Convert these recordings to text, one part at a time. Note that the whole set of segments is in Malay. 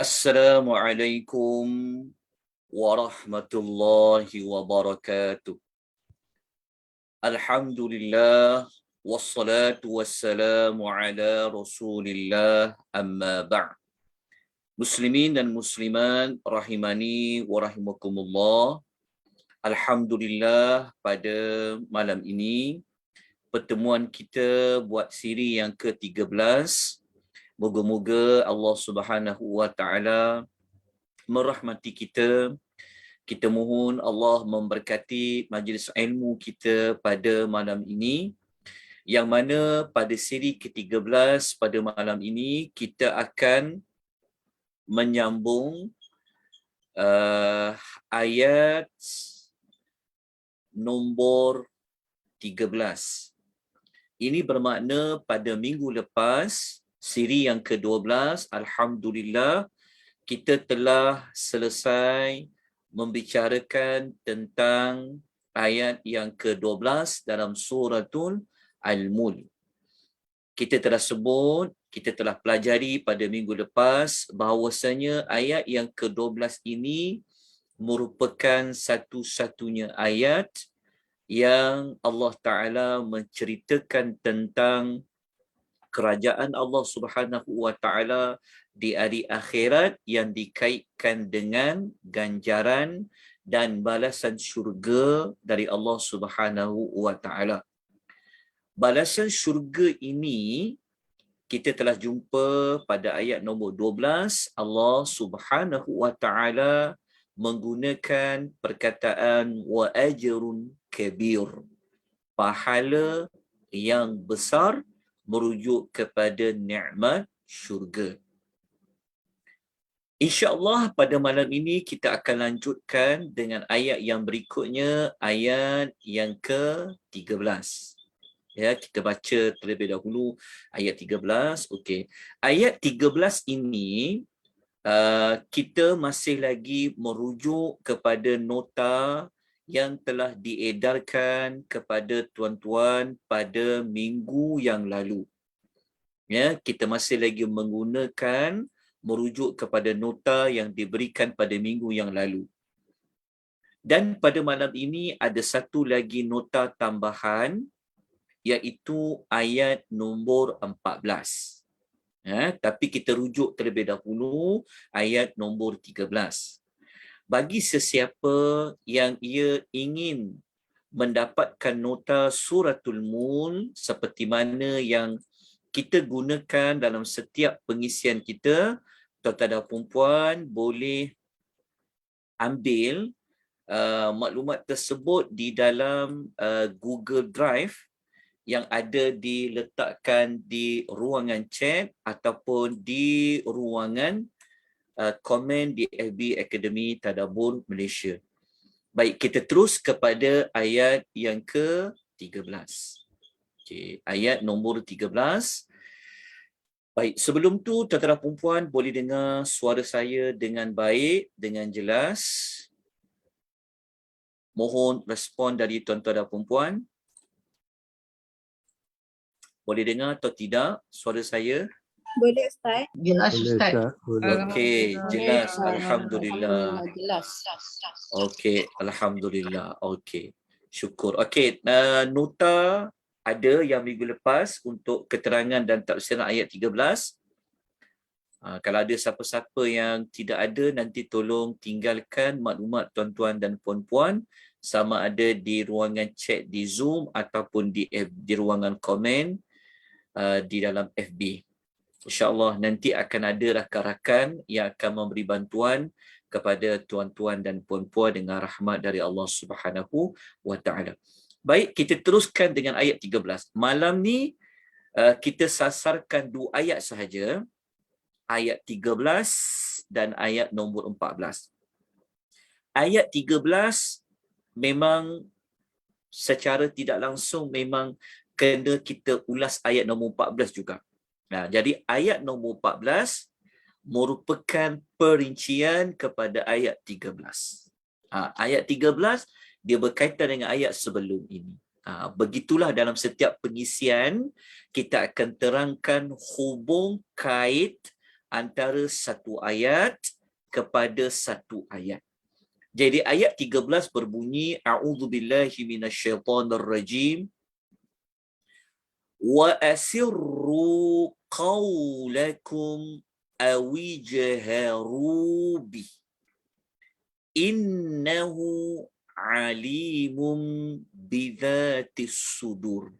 Assalamualaikum warahmatullahi wabarakatuh. Alhamdulillah wassalatu wassalamu ala Rasulillah amma ba'd. Muslimin dan muslimat rahimani wa rahimakumullah. Alhamdulillah pada malam ini pertemuan kita buat siri yang ke-13. Moga-moga Allah Subhanahu wa taala merahmati kita. Kita mohon Allah memberkati majlis ilmu kita pada malam ini, yang mana pada siri ke-13 pada malam ini kita akan menyambung ayat nombor 13. Ini bermakna pada minggu lepas, siri yang ke-12, Alhamdulillah, kita telah selesai membicarakan tentang ayat yang ke-12 dalam suratul Al-Mulk. Kita telah sebut, kita telah pelajari pada minggu lepas bahawasanya ayat yang ke-12 ini merupakan satu-satunya ayat yang Allah Ta'ala menceritakan tentang kerajaan Allah Subhanahu wa Ta'ala di hari akhirat yang dikaitkan dengan ganjaran dan balasan syurga dari Allah Subhanahu wa Ta'ala. Balasan syurga ini kita telah jumpa pada ayat nombor 12. Allah Subhanahu wa Ta'ala menggunakan perkataan wa ajrun kabir, pahala yang besar, merujuk kepada nikmat syurga. InsyaAllah pada malam ini kita akan lanjutkan dengan ayat yang berikutnya, ayat yang ke-13. Ya, kita baca terlebih dahulu ayat 13. Okey. Ayat 13 ini kita masih lagi merujuk kepada nota yang telah diedarkan kepada tuan-tuan pada minggu yang lalu. Ya, kita masih lagi menggunakan merujuk kepada nota yang diberikan pada minggu yang lalu. Dan pada malam ini ada satu lagi nota tambahan, iaitu ayat nombor 14. Ya, tapi kita rujuk terlebih dahulu ayat nombor 13. Bagi sesiapa yang ia ingin mendapatkan nota suratul Mulk seperti mana yang kita gunakan dalam setiap pengisian kita, tuan-tuan dan puan boleh ambil maklumat tersebut di dalam Google Drive yang ada diletakkan di ruangan chat ataupun di ruangan komen di FB Akademi Tadabbur Malaysia. Baik, kita terus kepada ayat yang ke-13. Okey, ayat nombor 13. Baik, sebelum tu tuan-tuan dan puan boleh dengar suara saya dengan baik, dengan jelas. Mohon respon dari tuan-tuan dan puan. Boleh dengar atau tidak suara saya? Boleh Ustaz? Jelas Ustaz. Okey, jelas. Alhamdulillah. Jelas. Okey, Alhamdulillah. Okey, syukur. Okey, nota ada yang minggu lepas untuk keterangan dan tafsiran ayat 13. Kalau ada siapa-siapa yang tidak ada, nanti tolong tinggalkan maklumat tuan-tuan dan puan-puan, sama ada di ruangan chat di Zoom ataupun di ruangan komen di dalam FB. InsyaAllah nanti akan ada rakan-rakan yang akan memberi bantuan kepada tuan-tuan dan puan-puan dengan rahmat dari Allah Subhanahu wa Ta'ala. Baik, kita teruskan dengan ayat 13. Malam ni kita sasarkan 2 ayat sahaja, ayat 13 dan ayat nombor 14. Ayat 13 memang secara tidak langsung memang kena kita ulas ayat nombor 14 juga. Nah, jadi ayat nombor 14 merupakan perincian kepada ayat 13. Ayat 13 dia berkaitan dengan ayat sebelum ini. Begitulah dalam setiap pengisian kita akan terangkan hubung kait antara satu ayat kepada satu ayat. Jadi ayat 13 berbunyi a'udzubillahi minasyaitonirrajim wa asirru qawlakum awijharu bi innahu alimum bidzatis sudur.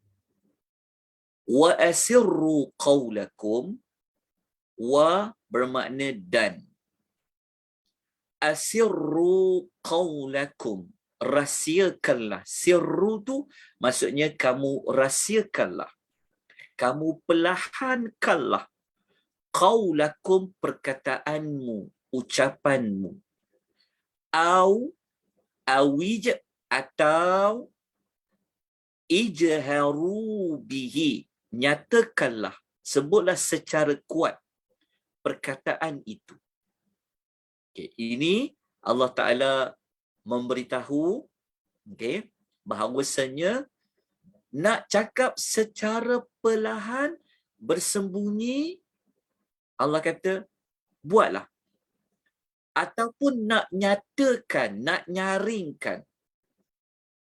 Wa asirru qawlakum, wa bermakna dan, asirru qawlakum, rahsiakanlah. Sirru tu maksudnya kamu rahsiakanlah, kamu perlahankanlah, qawlakum perkataanmu, ucapanmu, au awij atau ijharu bihi, nyatakanlah, sebutlah secara kuat perkataan itu. Okay, ini Allah Ta'ala memberitahu, okay, bahawasanya nak cakap secara perlahan, bersembunyi, Allah kata, buatlah. Ataupun nak nyatakan, nak nyaringkan,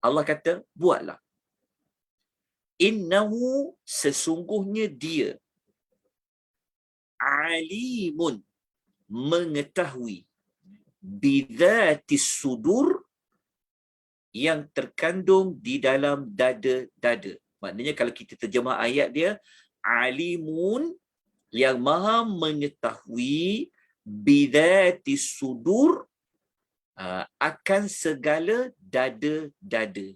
Allah kata, buatlah. Innahu, sesungguhnya dia, alimun, mengetahui, bidzatis sudur, yang terkandung di dalam dada-dada. Maknanya kalau kita terjemah ayat dia, alimun, yang maha mengetahui, bidzatis sudur, akan segala dada-dada.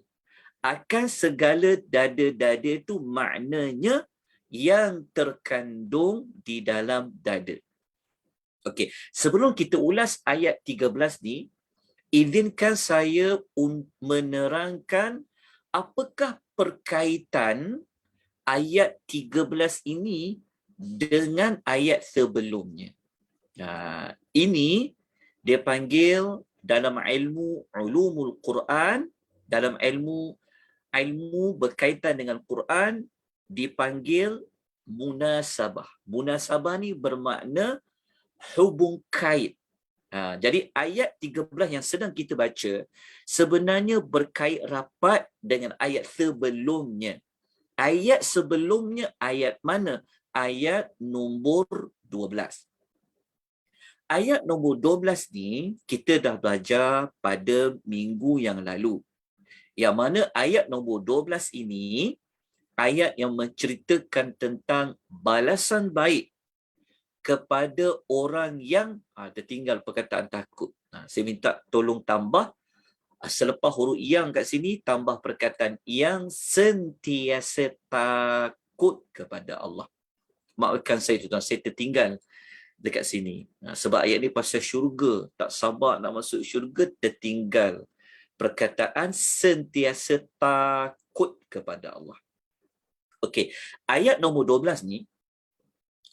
Akan segala dada-dada itu maknanya yang terkandung di dalam dada. Okey, sebelum kita ulas ayat 13 ni, izinkan saya menerangkan apakah perkaitan ayat 13 ini dengan ayat sebelumnya. Ini dia panggil dalam ilmu ulumul Quran, dalam ilmu berkaitan dengan Quran, dipanggil munasabah. Munasabah ni bermakna hubung kait. Jadi ayat 13 yang sedang kita baca sebenarnya berkait rapat dengan ayat sebelumnya. Ayat sebelumnya ayat mana? Ayat nombor 12. Ayat nombor 12 ni kita dah belajar pada minggu yang lalu. Yang mana ayat nombor 12 ini ayat yang menceritakan tentang balasan baik kepada orang yang tertinggal perkataan takut. Saya minta tolong tambah selepas huruf yang kat sini, tambah perkataan yang sentiasa takut kepada Allah. Maafkan saya tuan, saya tertinggal dekat sini. Sebab ayat ni pasal syurga, tak sabar nak masuk syurga, tertinggal perkataan sentiasa takut kepada Allah. Okey, ayat nombor 12 ni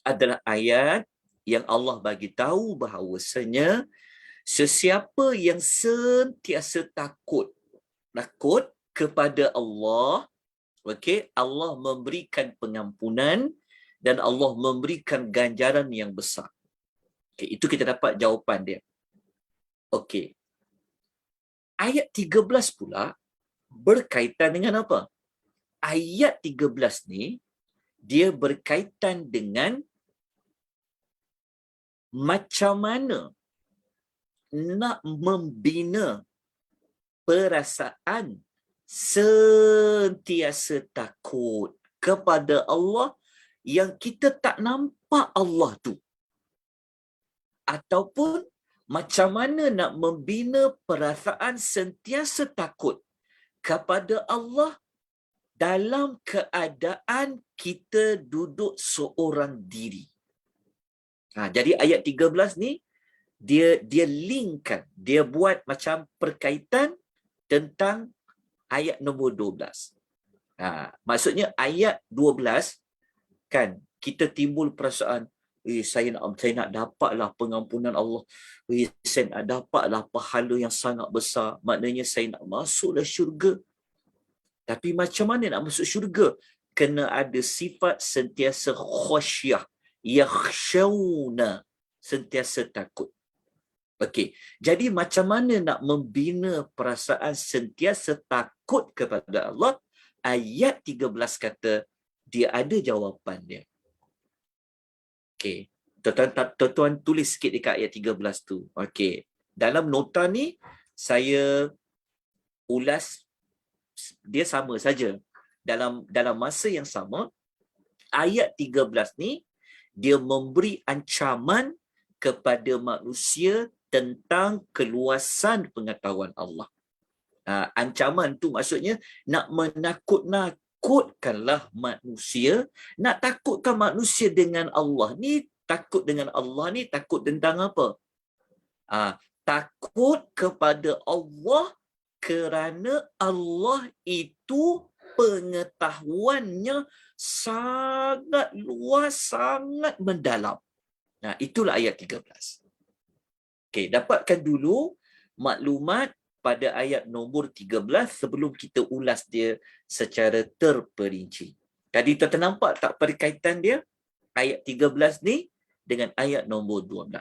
adalah ayat yang Allah bagi tahu bahawasanya sesiapa yang sentiasa takut kepada Allah, okey, Allah memberikan pengampunan dan Allah memberikan ganjaran yang besar. Okey, itu kita dapat jawapan dia. Okey. Ayat 13 pula berkaitan dengan apa? Ayat 13 ni dia berkaitan dengan macam mana nak membina perasaan sentiasa takut kepada Allah yang kita tak nampak Allah tu. Ataupun macam mana nak membina perasaan sentiasa takut kepada Allah dalam keadaan kita duduk seorang diri. Jadi ayat 13 ni dia linkkan, dia buat macam perkaitan tentang ayat nombor 12. Maksudnya ayat 12 kan kita timbul perasaan, saya nak dapatlah pengampunan Allah. Saya nak dapatlah pahala yang sangat besar. Maknanya saya nak masuklah syurga. Tapi macam mana nak masuk syurga? Kena ada sifat sentiasa khasyah. Yakhshawna. sentiasa takut. Okey, jadi macam mana nak membina perasaan sentiasa takut kepada Allah? Ayat 13 kata dia ada jawapan dia. Okey, tuan-tuan tulis sikit dekat ayat 13 tu. Okey, dalam nota ni saya ulas dia sama saja. Dalam masa yang sama, ayat 13 ni dia memberi ancaman kepada manusia tentang keluasan pengetahuan Allah. Ancaman tu maksudnya nak menakut-nakutkanlah manusia, nak takutkan manusia dengan Allah. Ni takut dengan Allah ni takut tentang apa? Takut kepada Allah kerana Allah itu pengetahuannya sangat luas, sangat mendalam. Nah, itulah ayat 13. Okey, dapatkan dulu maklumat pada ayat nombor 13 sebelum kita ulas dia secara terperinci. Tadi tuan nampak tak perkaitan dia? Ayat 13 ni dengan ayat nombor 12.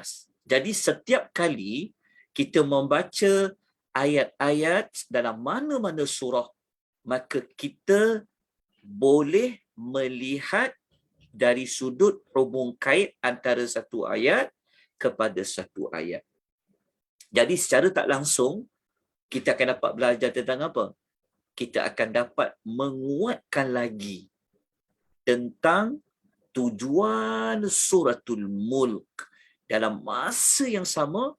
Jadi setiap kali kita membaca ayat-ayat dalam mana-mana surah, maka kita boleh melihat dari sudut hubung kait antara satu ayat kepada satu ayat. Jadi secara tak langsung, kita akan dapat belajar tentang apa? Kita akan dapat menguatkan lagi tentang tujuan suratul Mulk. Dalam masa yang sama,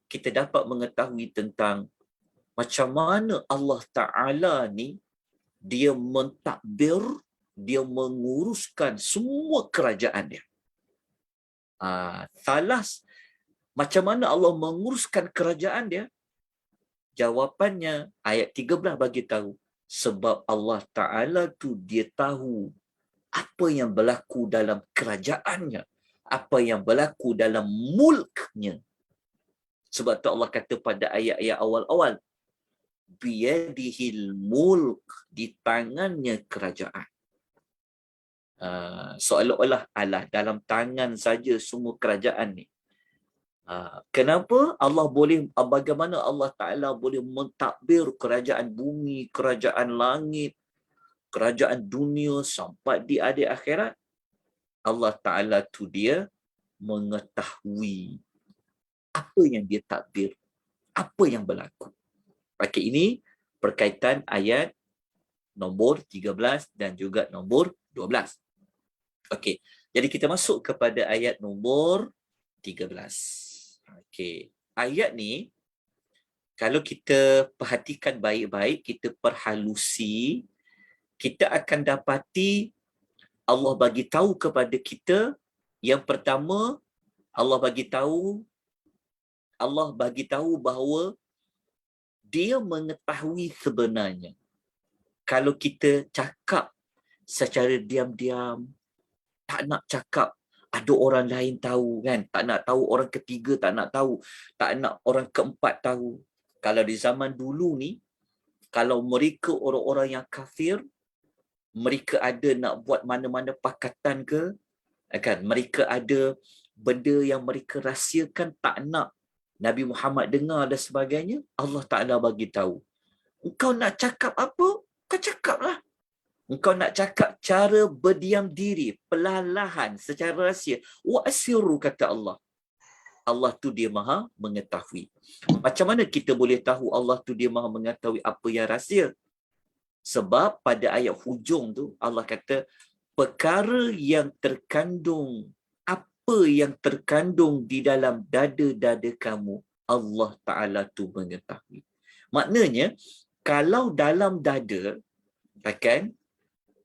kita dapat mengetahui tentang macam mana Allah Ta'ala ni, dia mentadbir, dia menguruskan semua kerajaan dia. Macam mana Allah menguruskan kerajaan dia? Jawapannya ayat 13 bagi tahu. Sebab Allah Ta'ala tu dia tahu apa yang berlaku dalam kerajaannya, apa yang berlaku dalam mulknya. Sebab tu Allah kata pada ayat-ayat awal-awal, biyadihil mulk, di tangannya kerajaan. Seolah-olah Allah dalam tangan saja semua kerajaan ni. Kenapa Allah boleh, bagaimana Allah Ta'ala boleh mentadbir kerajaan bumi, kerajaan langit, kerajaan dunia sampai di akhir akhirat? Allah Ta'ala tu dia mengetahui apa yang dia takdir, apa yang berlaku. Okey, ini perkaitan ayat nombor 13 dan juga nombor 12. Okey, jadi kita masuk kepada ayat nombor 13. Okey, ayat ni kalau kita perhatikan baik-baik, kita perhalusi, kita akan dapati Allah bagi tahu kepada kita, yang pertama Allah bagi tahu bahawa dia mengetahui sebenarnya. Kalau kita cakap secara diam-diam, tak nak cakap ada orang lain tahu kan, tak nak tahu orang ketiga, tak nak tahu, tak nak orang keempat tahu. Kalau di zaman dulu ni, kalau mereka orang-orang yang kafir, mereka ada nak buat mana-mana pakatan ke, kan, mereka ada benda yang mereka rahsiakan, tak nak Nabi Muhammad dengar dan sebagainya, Allah Ta'ala bagi tahu. Engkau nak cakap apa? Kau cakaplah. Engkau nak cakap cara berdiam diri, perlahan-lahan, secara rahsia. Wa asirru, kata Allah. Allah tu dia maha mengetahui. Macam mana kita boleh tahu Allah tu dia maha mengetahui apa yang rahsia? Sebab pada ayat hujung tu Allah kata, perkara yang terkandung, apa yang terkandung di dalam dada-dada kamu, Allah Ta'ala tu mengetahui. Maknanya, kalau dalam dada, kan,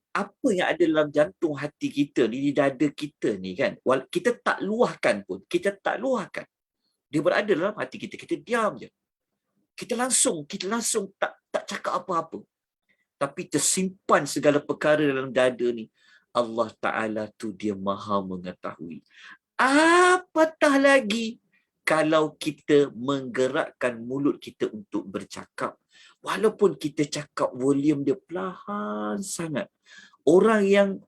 apa yang ada dalam jantung hati kita ni, di dada kita ni kan, kita tak luahkan pun, kita tak luahkan. Dia berada dalam hati kita, kita diam je. Kita langsung tak cakap apa-apa. Tapi tersimpan segala perkara dalam dada ni. Allah Ta'ala tu dia maha mengetahui. Apatah lagi kalau kita menggerakkan mulut kita untuk bercakap. Walaupun kita cakap volume dia perlahan sangat. Orang yang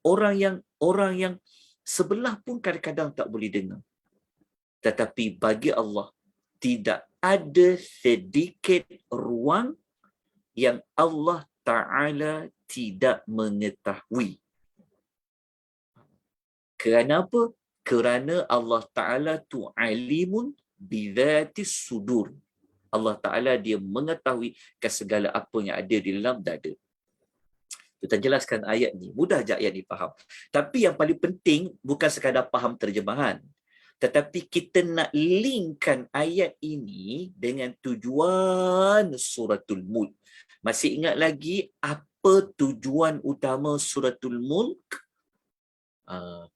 sebelah pun kadang-kadang tak boleh dengar. Tetapi bagi Allah, tidak ada sedikit ruang yang Allah Ta'ala tidak mengetahui. Kenapa? Kerana Allah Ta'ala tu alimun bidhatis sudur. Allah Ta'ala dia mengetahui segala apa yang ada di dalam dada. Kita jelaskan ayat ni. Mudah je ayat ni faham. Tapi yang paling penting bukan sekadar faham terjemahan. Tetapi kita nak linkkan ayat ini dengan tujuan suratul Mulk. Masih ingat lagi apa tujuan utama suratul Mulk?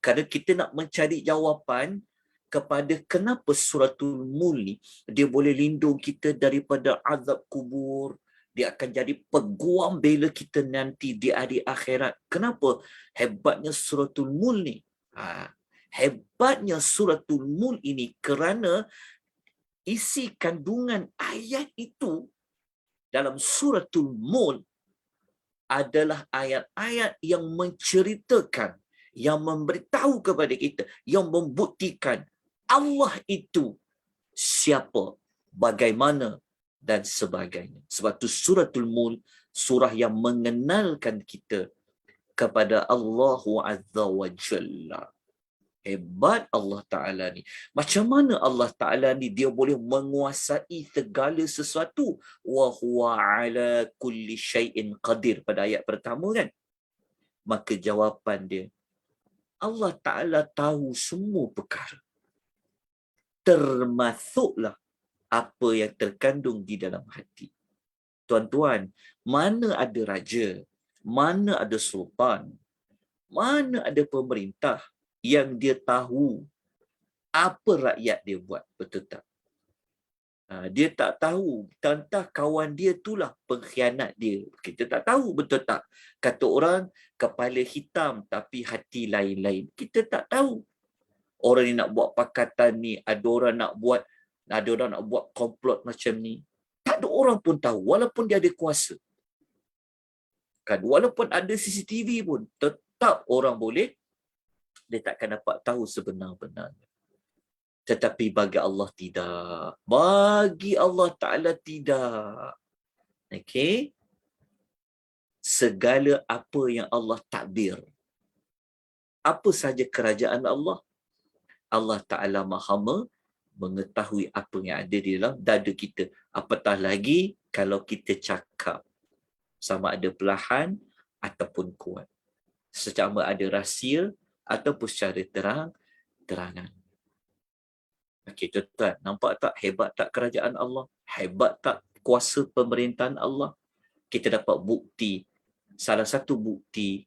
Kerana kita nak mencari jawapan kepada kenapa suratul Mulk ni dia boleh lindung kita daripada azab kubur, dia akan jadi peguam bela kita nanti di hari akhirat. Kenapa hebatnya suratul Mulk ni? Hebatnya suratul Mulk ini kerana isi kandungan ayat itu dalam suratul Mulk adalah ayat-ayat yang menceritakan, yang memberitahu kepada kita, yang membuktikan Allah itu siapa, bagaimana dan sebagainya. Sebab itu suratul Mulk, surah yang mengenalkan kita kepada Allah Azza wa Jalla. Hebat Allah Ta'ala ni. Macam mana Allah Ta'ala ni dia boleh menguasai segala sesuatu? Wa huwa ala kulli syai'in qadir, pada ayat pertama kan? Maka jawapan dia, Allah Ta'ala tahu semua perkara. Termasuklah apa yang terkandung di dalam hati. Tuan-tuan, mana ada raja, mana ada sultan, mana ada pemerintah yang dia tahu apa rakyat dia buat, betul tak? Dia tak tahu, tentang kawan dia itulah pengkhianat dia. Kita tak tahu, betul tak? Kata orang, kepala hitam tapi hati lain-lain. Kita tak tahu. Orang ni nak buat pakatan ni, ada orang nak buat komplot macam ni. Tak ada orang pun tahu, walaupun dia ada kuasa. Kan, walaupun ada CCTV pun, tetap orang boleh, dia takkan dapat tahu sebenar-benarnya. Tetapi bagi Allah tidak. Bagi Allah Ta'ala tidak. Okey? Segala apa yang Allah takdir. Apa saja kerajaan Allah, Allah Ta'ala Maha mengetahui apa yang ada di dalam dada kita. Apatah lagi kalau kita cakap, sama ada perlahan ataupun kuat. Secara ada rahsia ataupun secara terang-terangan. Okey, tuan-tuan, nampak tak hebat tak kerajaan Allah? Hebat tak kuasa pemerintahan Allah? Kita dapat bukti. Salah satu bukti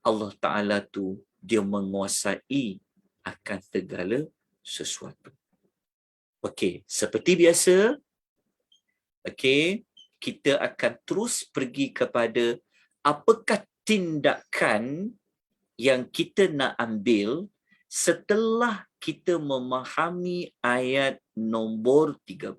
Allah Ta'ala tu dia menguasai akan segala sesuatu. Okey, seperti biasa, okey, kita akan terus pergi kepada apakah tindakan yang kita nak ambil setelah kita memahami ayat nombor 13.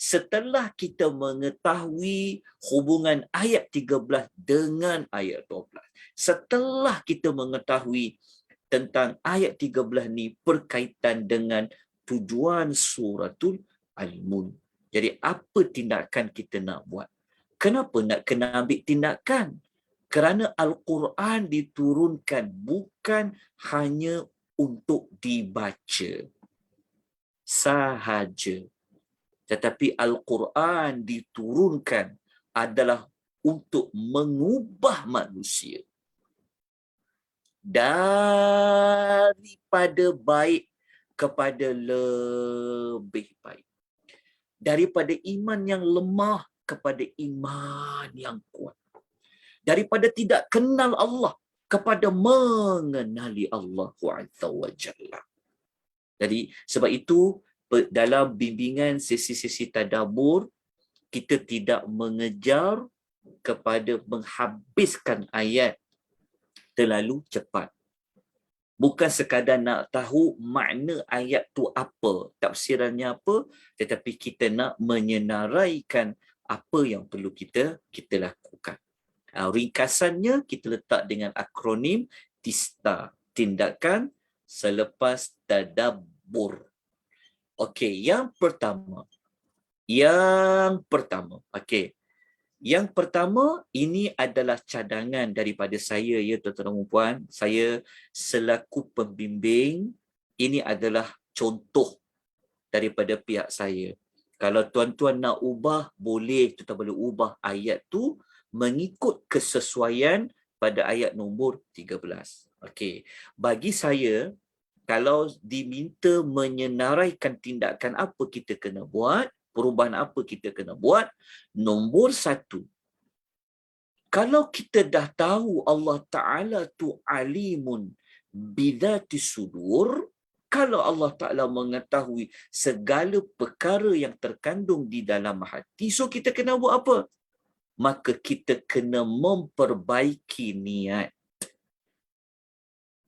Setelah kita mengetahui hubungan ayat 13 dengan ayat 12. Setelah kita mengetahui tentang ayat 13 ni berkaitan dengan tujuan suratul Al-Mulk. Jadi apa tindakan kita nak buat? Kenapa nak kena ambil tindakan? Kerana Al-Quran diturunkan bukan hanya untuk dibaca sahaja. Tetapi Al-Quran diturunkan adalah untuk mengubah manusia daripada baik kepada lebih baik. Daripada iman yang lemah kepada iman yang kuat. Daripada tidak kenal Allah kepada mengenali Allah Azza wa Jalla. Jadi sebab itu dalam bimbingan sesi-sesi tadabbur kita tidak mengejar kepada menghabiskan ayat terlalu cepat. Bukan sekadar nak tahu makna ayat tu apa, tafsirannya apa, tetapi kita nak menyenaraikan apa yang perlu kita lakukan. Ringkasannya kita letak dengan akronim TISTA, tindakan selepas tadabbur. Okey, yang pertama. Okey. Yang pertama, ini adalah cadangan daripada saya, ya tuan-tuan dan puan. Saya selaku pembimbing, ini adalah contoh daripada pihak saya. Kalau tuan-tuan nak ubah, boleh, tuan-tuan boleh ubah ayat tu mengikut kesesuaian pada ayat nombor 13. Okey. Bagi saya, kalau diminta menyenaraikan tindakan apa kita kena buat, perubahan apa kita kena buat, nombor satu, kalau kita dah tahu Allah Ta'ala tu alimun bidhati sudur, kalau Allah Ta'ala mengetahui segala perkara yang terkandung di dalam hati, so kita kena buat apa? Maka kita kena memperbaiki niat.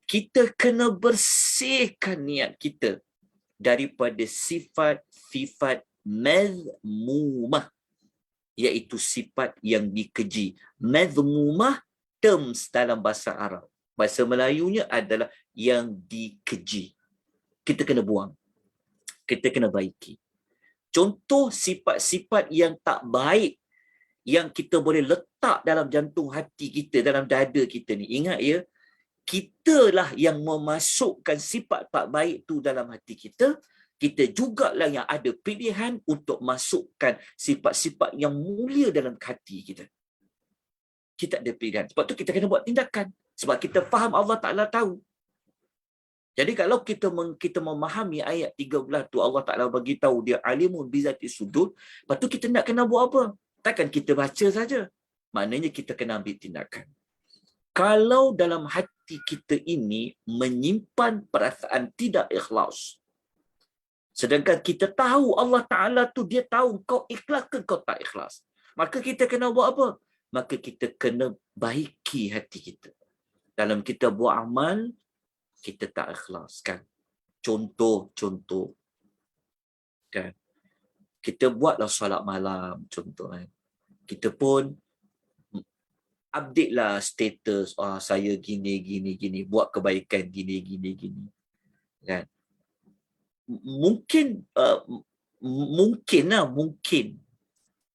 Kita kena bersihkan niat kita daripada sifat-sifat mazmumah, iaitu sifat yang dikeji. Mazmumah terms dalam bahasa Arab. Bahasa Melayunya adalah yang dikeji. Kita kena buang. Kita kena baiki. Contoh sifat-sifat yang tak baik yang kita boleh letak dalam jantung hati kita, dalam dada kita ni. Ingat ya, kitalah yang memasukkan sifat tak baik tu dalam hati kita. Kita jugalah yang ada pilihan untuk masukkan sifat-sifat yang mulia dalam hati kita. Kita ada pilihan. Sebab tu kita kena buat tindakan. Sebab kita faham Allah Ta'ala tahu. Jadi kalau kita memahami ayat 13 tu, Allah Ta'ala bagi tahu dia alimun bizati sudur, lepas tu kita nak kena buat apa? Takkan kita baca saja. Maknanya kita kena ambil tindakan. Kalau dalam hati kita ini menyimpan perasaan tidak ikhlas, sedangkan kita tahu Allah Ta'ala tu dia tahu kau ikhlas ke kau tak ikhlas, maka kita kena buat apa? Maka kita kena baiki hati kita. Dalam kita buat amal, kita tak ikhlas kan. Contoh kan. Kita buatlah solat malam contoh kan. Kita pun update lah status, saya gini buat kebaikan gini kan. Mungkin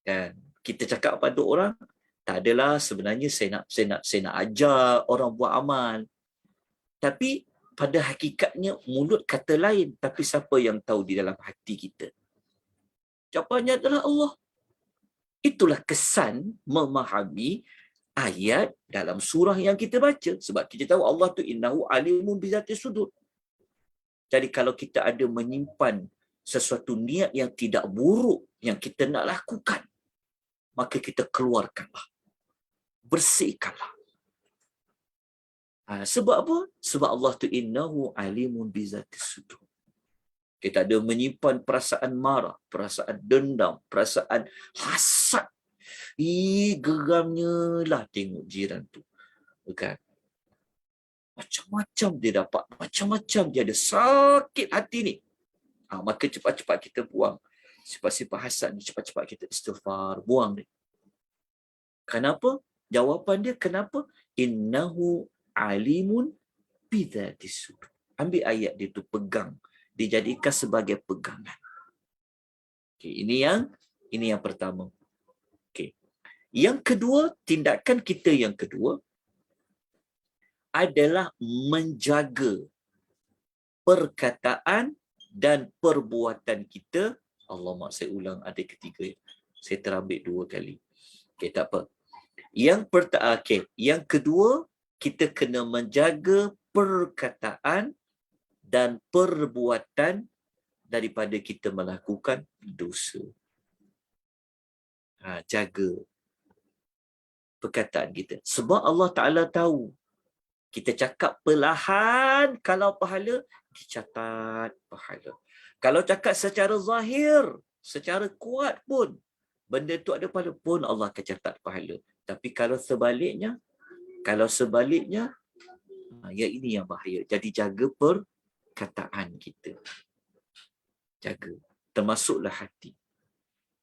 kan kita cakap pada orang, tak adalah sebenarnya saya nak ajar orang buat amal, tapi pada hakikatnya mulut kata lain, tapi siapa yang tahu di dalam hati kita? Jawapannya adalah Allah. Itulah kesan memahami ayat dalam surah yang kita baca. Sebab kita tahu Allah tu innahu alimun bizati sudur. Jadi kalau kita ada menyimpan sesuatu niat yang tidak buruk yang kita nak lakukan, maka kita keluarkanlah. Bersihkanlah. Sebab apa? Sebab Allah tu innahu alimun bizati sudur. Kita ada menyimpan perasaan marah, perasaan dendam, perasaan hasad. Geramnya lah tengok jiran tu. Bukan? Macam-macam dia dapat. Macam-macam dia ada. Sakit hati ni. Maka cepat-cepat kita buang. Sifat-sifat hasad ni cepat-cepat kita istighfar. Buang dia. Kenapa? Jawapan dia kenapa? Innahu alimun bidhatis sudur. Ambil ayat dia tu, pegang. Dijadikan sebagai pegangan. Okay, ini yang pertama. Okay. Yang kedua, tindakan kita yang kedua adalah menjaga perkataan dan perbuatan kita. Alamak, saya ulang ada ketiga. Saya terambil 2 kali. Okay, tak apa. Yang kedua, kita kena menjaga perkataan dan perbuatan daripada kita melakukan dosa. Jaga perkataan kita. Sebab Allah Ta'ala tahu. Kita cakap perlahan, kalau pahala, dicatat pahala. Kalau cakap secara zahir, secara kuat pun, benda tu ada pahala pun, Allah akan catat pahala. Tapi kalau sebaliknya, ya ini yang bahaya. Jadi jaga perkataan kita. Jaga. Termasuklah hati.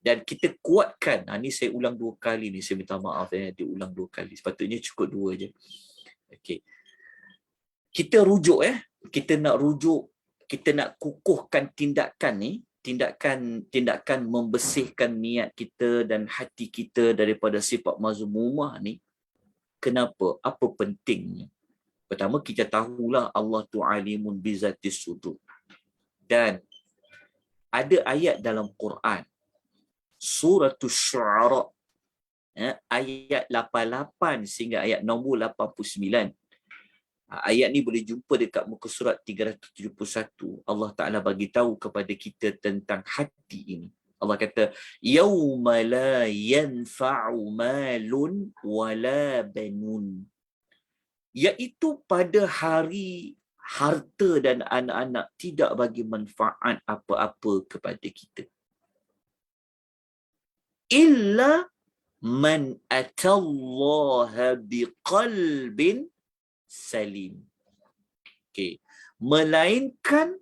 Dan kita kuatkan. Ni saya ulang 2 kali ni. Saya minta maaf dia ulang 2 kali. Sepatutnya cukup 2 je. Okey. Kita rujuk kita nak rujuk kita nak kukuhkan tindakan ni, tindakan membersihkan niat kita dan hati kita daripada sifat mazmumah ni. Kenapa? Apa pentingnya? Pertama, kita tahulah Allah tu alimun bizatis sudur. Dan ada ayat dalam Quran, Suratul Syu'ara, ayat 88 sehingga ayat nombor 89. Ayat ni boleh jumpa dekat muka surat 371. Allah Ta'ala bagi tahu kepada kita tentang hati ini. Allah kata, Yawma la yanfa'u malun wala banun. Iaitu pada hari harta dan anak-anak tidak bagi manfaat apa-apa kepada kita. Illa man atallaha biqalbin salim. Okay. Melainkan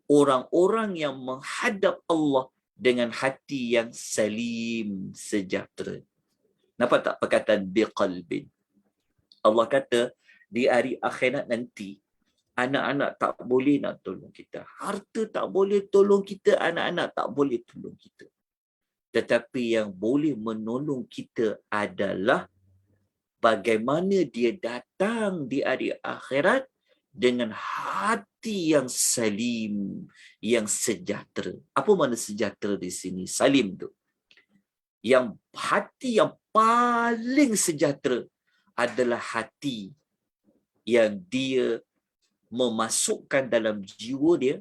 orang-orang yang menghadap Allah dengan hati yang salim, sejahtera. Nampak tak perkataan biqalbin? Allah kata, di hari akhirat nanti, anak-anak tak boleh nak tolong kita. Harta tak boleh tolong kita, anak-anak tak boleh tolong kita. Tetapi yang boleh menolong kita adalah bagaimana dia datang di hari akhirat dengan hati yang salim, yang sejahtera. Apa makna sejahtera di sini? Salim tu. Yang hati yang paling sejahtera adalah hati yang dia memasukkan dalam jiwa dia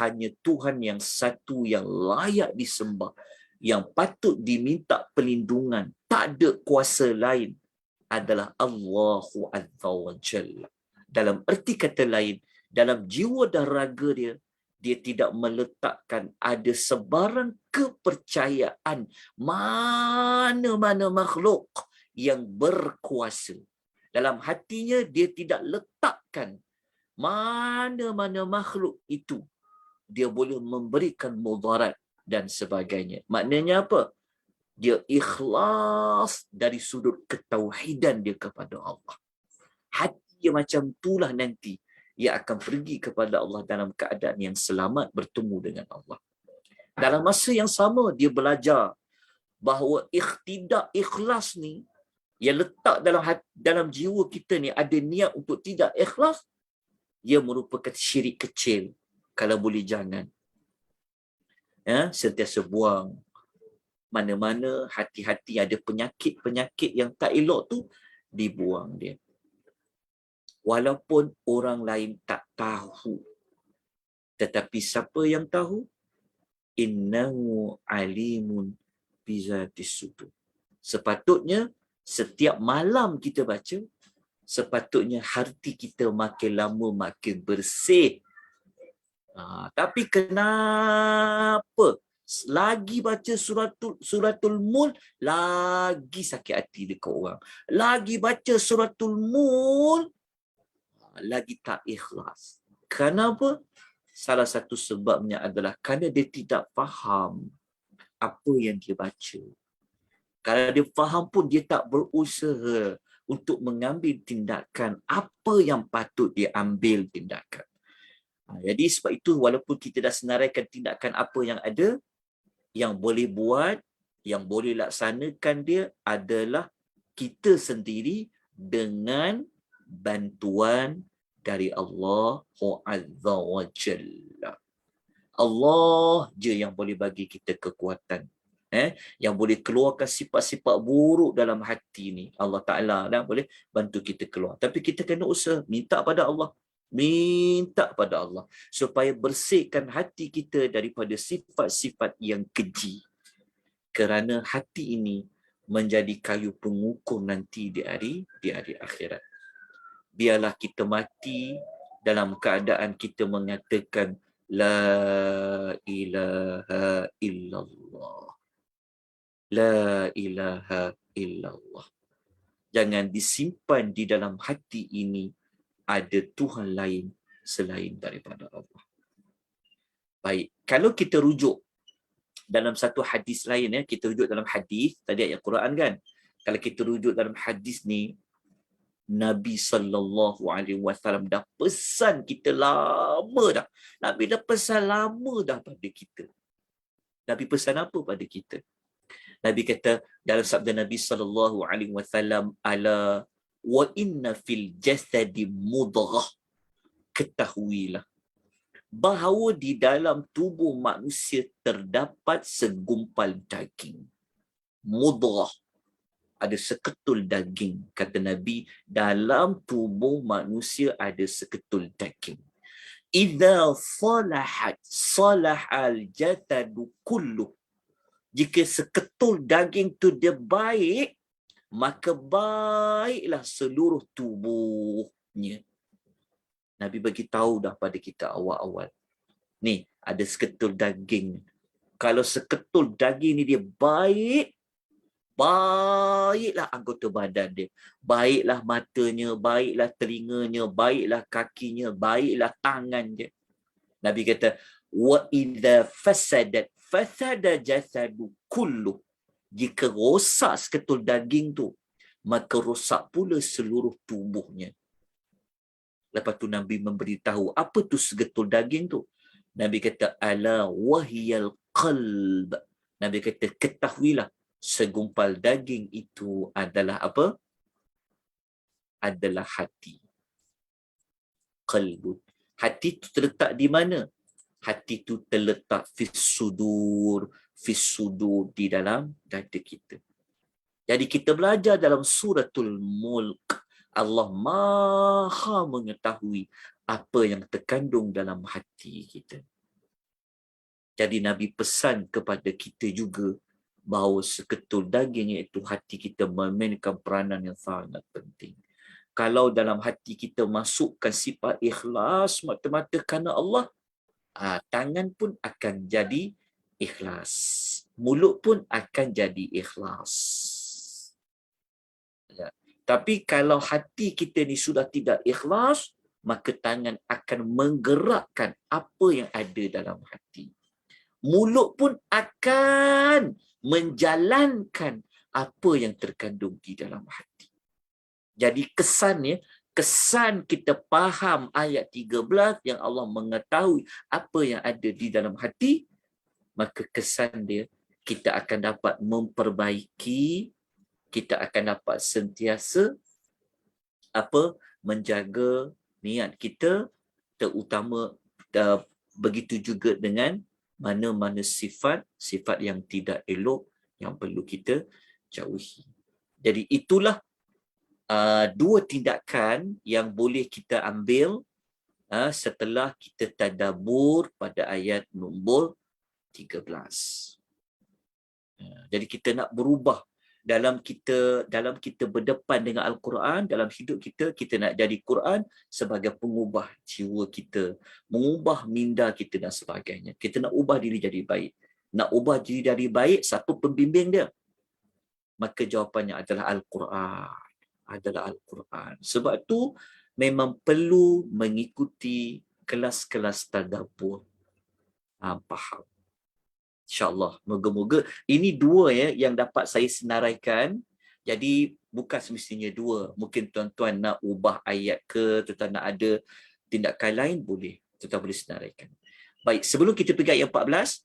hanya Tuhan yang satu yang layak disembah, yang patut diminta perlindungan, tak ada kuasa lain, adalah Allahu Azza wa Jalla. Dalam erti kata lain, dalam jiwa dan raga dia, dia tidak meletakkan ada sebarang kepercayaan mana-mana makhluk yang berkuasa. Dalam hatinya, dia tidak letakkan mana-mana makhluk itu dia boleh memberikan mudarat dan sebagainya. Maknanya apa? Dia ikhlas dari sudut ketauhidan dia kepada Allah. Hati dia macam itulah nanti ia akan pergi kepada Allah dalam keadaan yang selamat bertemu dengan Allah. Dalam masa yang sama dia belajar bahawa ikhlas ni yang letak dalam jiwa kita ni ada niat untuk tidak ikhlas, ia merupakan syirik kecil. Kalau boleh jangan. Sentiasa buang. Mana-mana hati-hati ada penyakit-penyakit yang tak elok tu, dibuang dia. Walaupun orang lain tak tahu. Tetapi siapa yang tahu? Innahu alimun bizatis sudur. Sepatutnya setiap malam kita baca, sepatutnya hati kita makin lama makin bersih. Tapi kenapa lagi baca suratul Mulk lagi sakit hati dekat orang, lagi baca suratul Mulk lagi tak ikhlas? Kenapa? Salah satu sebabnya adalah kerana dia tidak faham apa yang dia baca. Kalau dia faham pun dia tak berusaha untuk mengambil tindakan apa yang patut dia ambil tindakan. Jadi sebab itu walaupun kita dah senaraikan tindakan apa yang ada, yang boleh buat, yang boleh laksanakan dia adalah kita sendiri dengan bantuan dari Allah Azza wa Jalla. Allah je yang boleh bagi kita kekuatan. Yang boleh keluarkan sifat-sifat buruk dalam hati ni. Allah Ta'ala lah boleh bantu kita keluar. Tapi kita kena usaha, minta pada Allah. Minta pada Allah supaya bersihkan hati kita daripada sifat-sifat yang keji. Kerana hati ini menjadi kayu pengukur nanti di hari akhirat. Biarlah kita mati dalam keadaan kita mengatakan La ilaha illallah. La ilaha illallah. Jangan disimpan di dalam hati ini ada Tuhan lain selain daripada Allah. Baik, kalau kita rujuk dalam satu hadis lain, kita rujuk dalam hadis, tadi ayat Quran kan. Kalau kita rujuk dalam hadis ni, Nabi sallallahu alaihi wasallam dah pesan kita lama dah. Nabi dah pesan lama dah pada kita. Nabi pesan apa pada kita? Nabi kata dalam sabda Nabi sallallahu alaihi wasallam, ala wa inna fil jasadi mudghah, ketahuilah bahawa di dalam tubuh manusia terdapat segumpal daging. Mudghah, ada seketul daging. Kata Nabi, dalam tubuh manusia ada seketul daging. Idza salahat salahal jasadu kullu. Jika seketul daging tu dia baik, maka baiklah seluruh tubuhnya. Nabi bagi tahu dah pada kita awal-awal. Ni, ada seketul daging. Kalau seketul daging ni dia baik, baiklah anggota badan dia. Baiklah matanya, baiklah telinganya, baiklah kakinya, baiklah tangan dia. Nabi kata, wa idza fasadat fasada jasadu kullu. Jika rosak seketul daging tu, maka rosak pula seluruh tubuhnya. Lepas tu Nabi memberitahu apa tu seketul daging tu. Nabi kata ala wahiyal qalb. Nabi kata ketahuilah segumpal daging itu adalah apa? Adalah hati. Qalbu. Hati itu terletak di mana? Hati itu terletak fis sudur di dalam dada kita. Jadi kita belajar dalam suratul Mulk, Allah Maha mengetahui apa yang terkandung dalam hati kita. Jadi Nabi pesan kepada kita juga bahawa seketul daging iaitu hati kita memainkan peranan yang sangat penting. Kalau dalam hati kita masukkan sifat ikhlas mata-mata kerana Allah, tangan pun akan jadi ikhlas. Mulut pun akan jadi ikhlas. Ya. Tapi kalau hati kita ni sudah tidak ikhlas, maka tangan akan menggerakkan apa yang ada dalam hati. Mulut pun akan menjalankan apa yang terkandung di dalam hati. Jadi kesan kita faham ayat 13 yang Allah mengetahui apa yang ada di dalam hati, maka kesan dia kita akan dapat memperbaiki, kita akan dapat sentiasa menjaga niat kita, terutama begitu juga dengan mana-mana sifat yang tidak elok yang perlu kita jauhi. Jadi itulah dua tindakan yang boleh kita ambil setelah kita tadabbur pada ayat nombor 13. Jadi kita nak berubah dalam kita berdepan dengan Al-Quran, dalam hidup kita nak jadi Quran sebagai pengubah jiwa kita, mengubah minda kita dan sebagainya. Kita nak ubah diri jadi baik. Nak ubah diri jadi baik, siapa pembimbing dia? Maka jawapannya adalah Al-Quran. Sebab tu memang perlu mengikuti kelas-kelas tadabbur. Faham? InsyaAllah. Moga-moga ini dua yang dapat saya senaraikan. Jadi bukan semestinya dua. Mungkin tuan-tuan nak ubah ayat ke, tuan-tuan nak ada tindakan lain, boleh. Tuan-tuan boleh senaraikan. Baik, sebelum kita pergi ayat 14,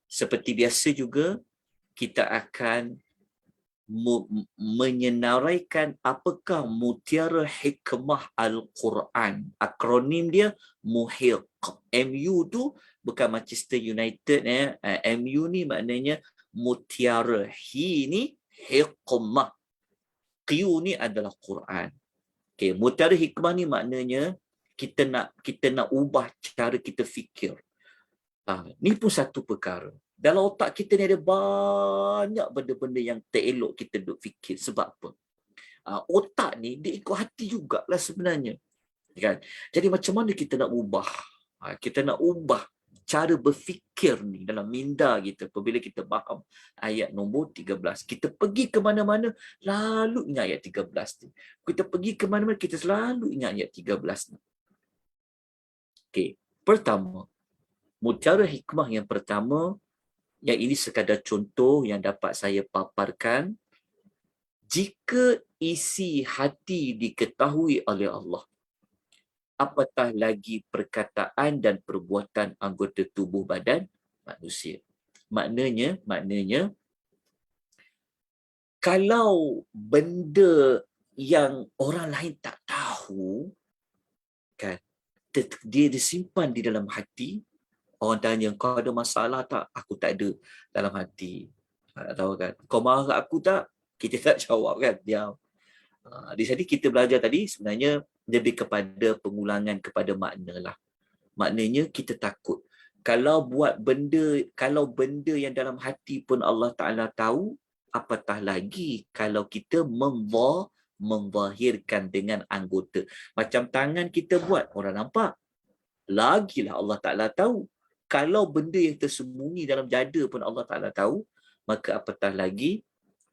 seperti biasa juga, kita akan menyenaraikan apakah mutiara hikmah Al-Quran. Akronim dia MUHIQ. MU tu bukan Manchester United. MU ni maknanya mutiara. Hi ni hikmah. Q ni adalah Quran. Okay, mutiara hikmah ni maknanya kita nak ubah cara kita fikir. Ni pun satu perkara. Dalam otak kita ni ada banyak benda-benda yang terelok kita duk fikir. Sebab apa? Otak ni dia ikut hati jugalah sebenarnya. Kan? Jadi macam mana kita nak ubah? Kita nak ubah cara berfikir ni dalam minda kita. Apabila kita faham ayat nombor 13. Kita pergi ke mana-mana, lalu ingat ayat 13 ni. Kita pergi ke mana-mana, kita selalu ingat ayat 13 ni. Okey, pertama. Mutiara hikmah yang pertama, yang ini sekadar contoh yang dapat saya paparkan. Jika isi hati diketahui oleh Allah, apatah lagi perkataan dan perbuatan anggota tubuh badan manusia. Maknanya kalau benda yang orang lain tak tahu, kan, dia disimpan di dalam hati. Orang tanya, kau ada masalah tak? Aku tak ada dalam hati. Tak tahu kan? Kau marah kat aku tak? Kita tak jawab kan? Diam. Di sini kita belajar tadi sebenarnya lebih kepada pengulangan kepada makna lah. Maknanya kita takut. Kalau benda yang dalam hati pun Allah Ta'ala tahu, apatah lagi kalau kita memzahirkan dengan anggota. Macam tangan kita buat, orang nampak. Lagilah Allah Ta'ala tahu. Kalau benda yang tersembunyi dalam dada pun Allah Ta'ala tahu, maka apatah lagi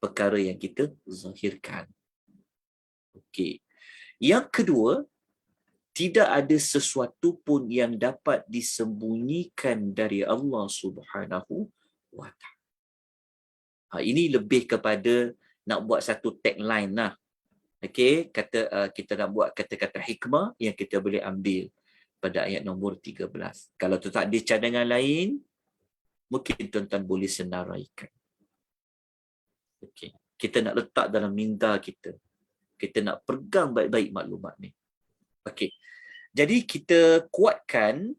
perkara yang kita zahirkan. Okey. Yang kedua, tidak ada sesuatu pun yang dapat disembunyikan dari Allah Subhanahu wa Ta'ala. Ini lebih kepada nak buat satu tagline lah. Okey, kita nak buat kata-kata hikmah yang kita boleh ambil pada ayat nombor 13. Kalau tu tak ada cadangan lain, mungkin tuan-tuan boleh senaraikan. Okey, kita nak letak dalam minda kita. Kita nak pegang baik-baik maklumat ni. Okey. Jadi kita kuatkan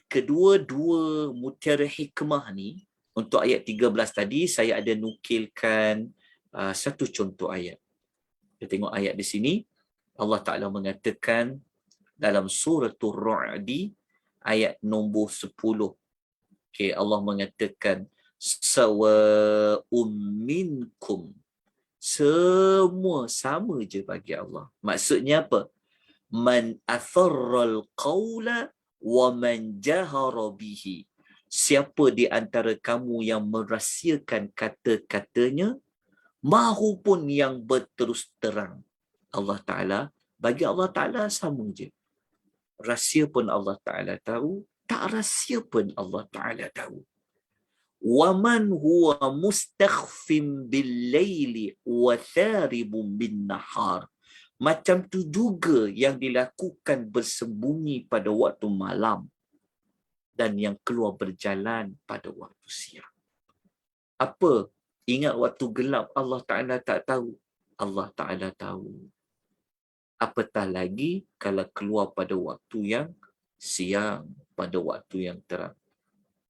kedua-dua mutiara hikmah ni. Untuk ayat 13 tadi, saya ada nukilkan satu contoh ayat. Kita tengok ayat di sini. Allah Ta'ala mengatakan dalam suratul Ra'di, ayat nombor 10. Okay, Allah mengatakan, sawa'um minkum. Semua sama je bagi Allah. Maksudnya apa? Man atharral qawla wa man jahara bihi. Siapa di antara kamu yang merahsiakan kata-katanya mahupun yang berterus terang. Allah Ta'ala, bagi Allah Ta'ala sama je. Rahsia pun Allah Ta'ala tahu, tak rahsia pun Allah Ta'ala tahu. Wa man huwa mustakhfim bil laili wa tharibun bin nahar. Macam tu juga yang dilakukan bersembunyi pada waktu malam dan yang keluar berjalan pada waktu siang. Apa? Ingat waktu gelap Allah Ta'ala tak tahu. Allah Ta'ala tahu. Apatah lagi kalau keluar pada waktu yang siang, pada waktu yang terang.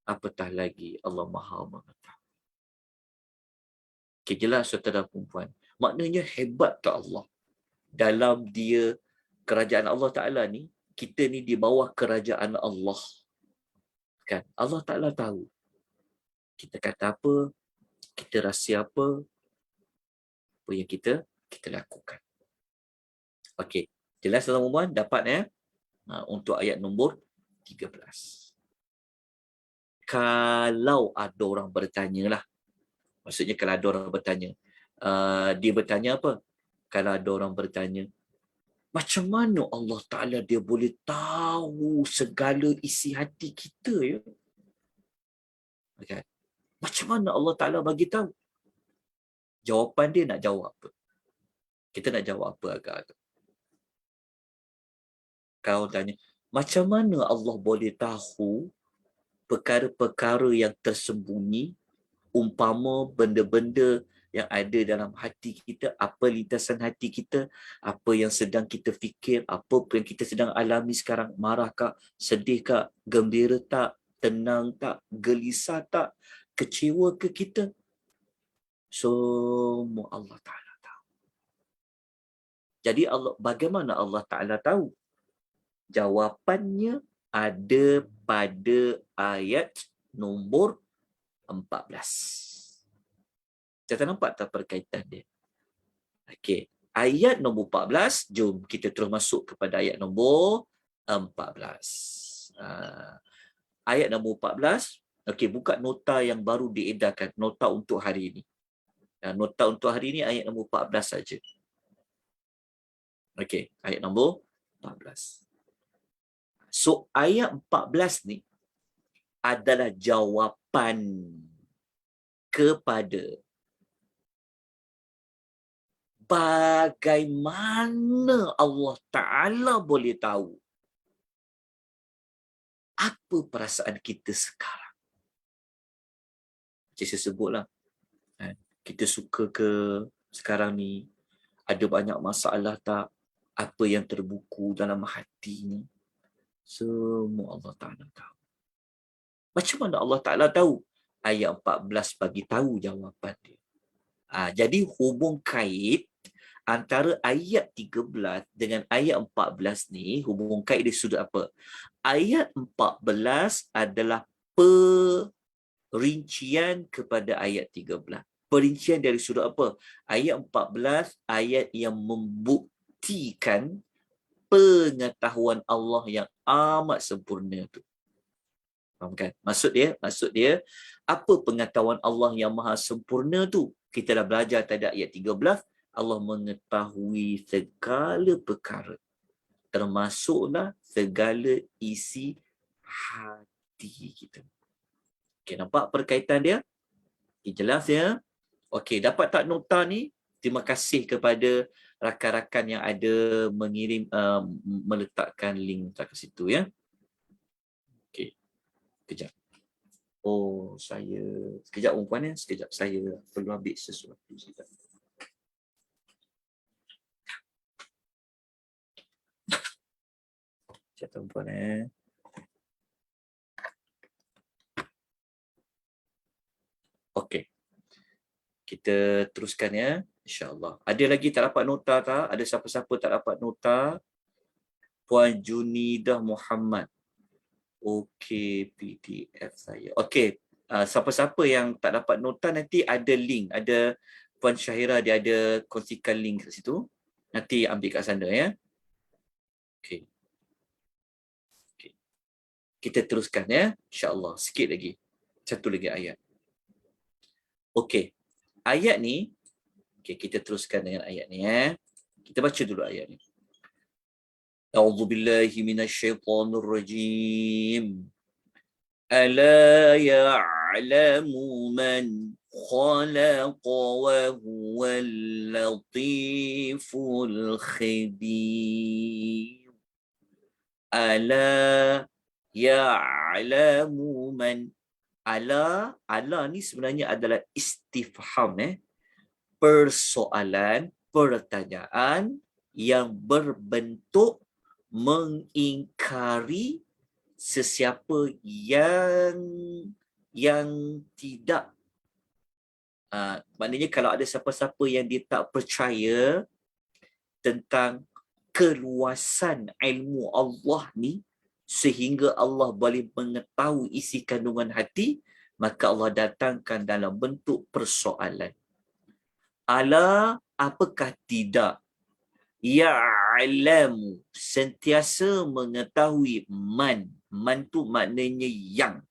Apatah lagi Allah Maha mengetahui. Okay, jelas saudara perempuan. Maknanya hebat ke Allah. Dalam dia kerajaan Allah Ta'ala ni, kita ni di bawah kerajaan Allah. Kan? Allah Ta'ala tahu. Kita kata apa, kita rahsia apa yang kita lakukan. Okey. Jelas tuan-tuan dapat ya? Untuk ayat nombor 13. Kalau ada orang bertanya lah. Maksudnya kalau ada orang bertanya. Dia bertanya apa? Kalau ada orang bertanya, macam mana Allah Ta'ala dia boleh tahu segala isi hati kita ya? Okay. Macam mana Allah Ta'ala bagi tahu? Jawapan dia nak jawab apa? Kita nak jawab apa agak tu? Kalau tanya, macam mana Allah boleh tahu perkara-perkara yang tersembunyi, umpama benda-benda yang ada dalam hati kita, apa lintasan hati kita, apa yang sedang kita fikir, apa yang kita sedang alami sekarang, marah tak, sedih tak, gembira tak, tenang tak, gelisah tak, kecewa ke kita? Semua Allah Ta'ala tahu. Jadi bagaimana Allah Ta'ala tahu? Jawapannya ada pada ayat nombor 14. Kita nampak tak perkaitan dia? Okey, ayat nombor 14, jom kita terus masuk kepada ayat nombor 14. Ayat nombor 14, okey, buka nota yang baru diedarkan, nota untuk hari ini. Nota untuk hari ini ayat nombor 14 saja. Okey, ayat nombor 14. So, ayat 14 ni adalah jawapan kepada bagaimana Allah Ta'ala boleh tahu apa perasaan kita sekarang? Macam saya sebutlah, kita suka ke sekarang ni, ada banyak masalah tak? Apa yang terbuku dalam hati ni? Semua Allah Ta'ala tahu. Macam mana Allah Ta'ala tahu? Ayat 14 bagi tahu jawapan dia. Jadi hubung kait antara ayat 13 dengan ayat 14 ni, hubung kait dia sudut apa? Ayat 14 adalah perincian kepada ayat 13. Perincian dari sudut apa? Ayat 14, ayat yang membuktikan pengetahuan Allah yang amat sempurna tu. Faham kan? Maksud dia, apa pengetahuan Allah yang maha sempurna tu? Kita dah belajar tadi ayat 13, Allah mengetahui segala perkara. Termasuklah segala isi hati kita. Okey, nampak perkaitan dia? Okay, jelas ya? Okey, dapat tak nota ni? Terima kasih kepada rakan-rakan yang ada mengirim, meletakkan link kat situ ya. Okey, kejap. Oh, sekejap perempuan ya, sekejap saya perlu ambil sesuatu sekejap. Sekejap perempuan Okey. Kita teruskan ya, insya-Allah. Ada lagi tak dapat nota tak? Ada siapa-siapa tak dapat nota? Puan Junidah Muhammad. Okey, PDF saya. Okey, siapa-siapa yang tak dapat nota nanti ada link, ada Puan Syahira dia ada kongsikan link kat situ. Nanti ambil kat sana ya. Okey. Okey. Kita teruskan ya, insya-Allah. Sikit lagi. Satu lagi ayat. Okey. Ayat ni, okey, kita teruskan dengan ayat ni ya. Kita baca dulu ayat ni. A'udzu billahi minasyaitonir rajim. Ala ya'lamu man khalaqa wa huwal latiful khabir. Ala ya'lamu man. Ala ni sebenarnya adalah istifham persoalan, pertanyaan yang berbentuk mengingkari sesiapa yang tidak, maknanya kalau ada siapa-siapa yang dia tak percaya tentang keluasan ilmu Allah ni sehingga Allah boleh mengetahui isi kandungan hati, maka Allah datangkan dalam bentuk persoalan. Ala, apakah tidak? Ya'lamu, sentiasa mengetahui man. Man tu maknanya yang.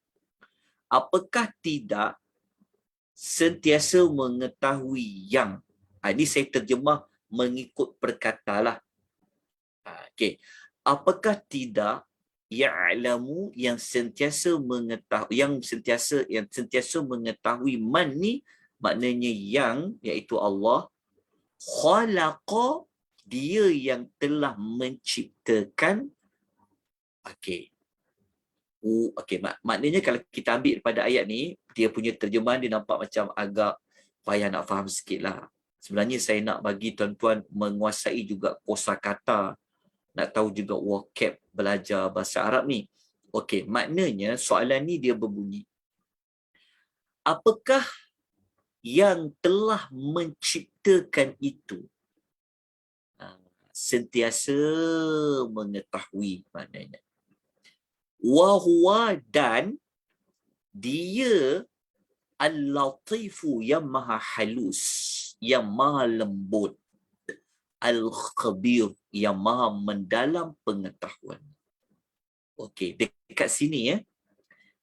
Apakah tidak sentiasa mengetahui yang? Ini saya terjemah mengikut perkata lah. Okey. Apakah tidak ya'lamu yang sentiasa mengetahui, yang sentiasa mengetahui man ni maknanya yang, iaitu Allah, khalaqa, dia yang telah menciptakan. Okey. Maknanya kalau kita ambil pada ayat ni, dia punya terjemahan dia nampak macam agak payah nak faham sikit lah. Sebenarnya saya nak bagi tuan-tuan menguasai juga kosakata, nak tahu juga vocab belajar bahasa Arab ni. Okey, maknanya soalan ni dia berbunyi, apakah yang telah menciptakan itu sentiasa mengetahui, maknanya. Wahuwa, dan dia al-latifu, yang maha halus, yang maha lembut, al-khabir, yang maha mendalam pengetahuan. Okey, dekat sini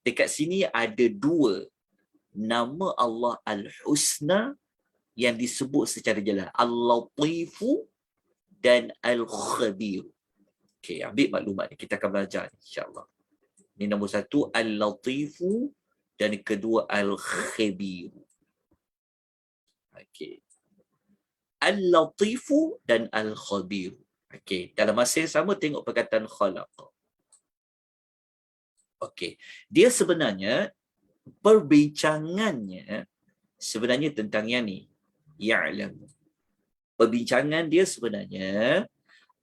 dekat sini ada dua nama Allah Al-Husna yang disebut secara jelas, Al-Latifu dan Al-Khabir. Okey, ambil maklumat ni, kita akan belajar insya-Allah. Ini nombor satu, Al-Latifu, dan kedua Al-Khabir. Okey. Al-Latifu dan Al-Khabiru. Okey, dalam masa yang sama tengok perkataan khalaqa. Okey, dia sebenarnya perbincangannya sebenarnya tentang yang ni, ya'lam. Perbincangan dia sebenarnya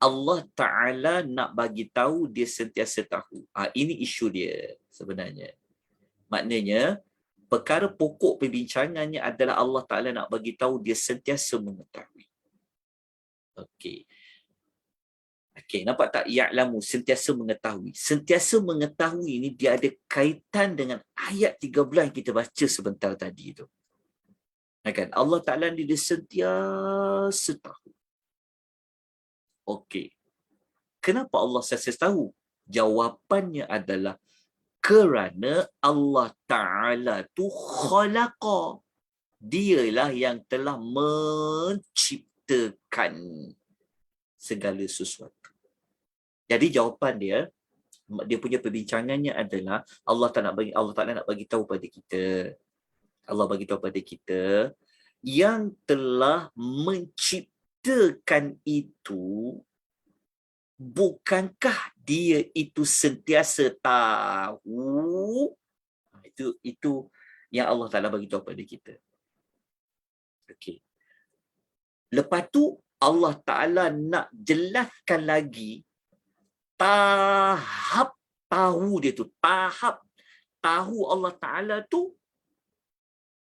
Allah Ta'ala nak bagi tahu dia sentiasa tahu. Ini isu dia sebenarnya. Maknanya, perkara pokok perbincangannya adalah Allah Ta'ala nak bagi tahu dia sentiasa mengetahui. Okey. Okey, nampak tak? Ya'lamu, sentiasa mengetahui. Sentiasa mengetahui ni dia ada kaitan dengan ayat 13 yang kita baca sebentar tadi tu. Kan? Allah Ta'ala ni dia sentiasa tahu. Okey. Kenapa Allah sentiasa tahu? Jawapannya adalah kerana Allah Ta'ala tu khalaqa. Dialah yang telah menciptakan segala sesuatu. Jadi jawapan dia punya perbincangannya adalah Allah Ta'ala nak bagi tahu pada kita. Allah bagi tahu pada kita yang telah menciptakan itu, bukankah dia itu sentiasa tahu? Itu yang Allah Ta'ala bagi tahu pada kita. Okey. Lepas tu Allah Ta'ala nak jelaskan lagi tahap tahu dia tu. Tahap tahu Allah Ta'ala tu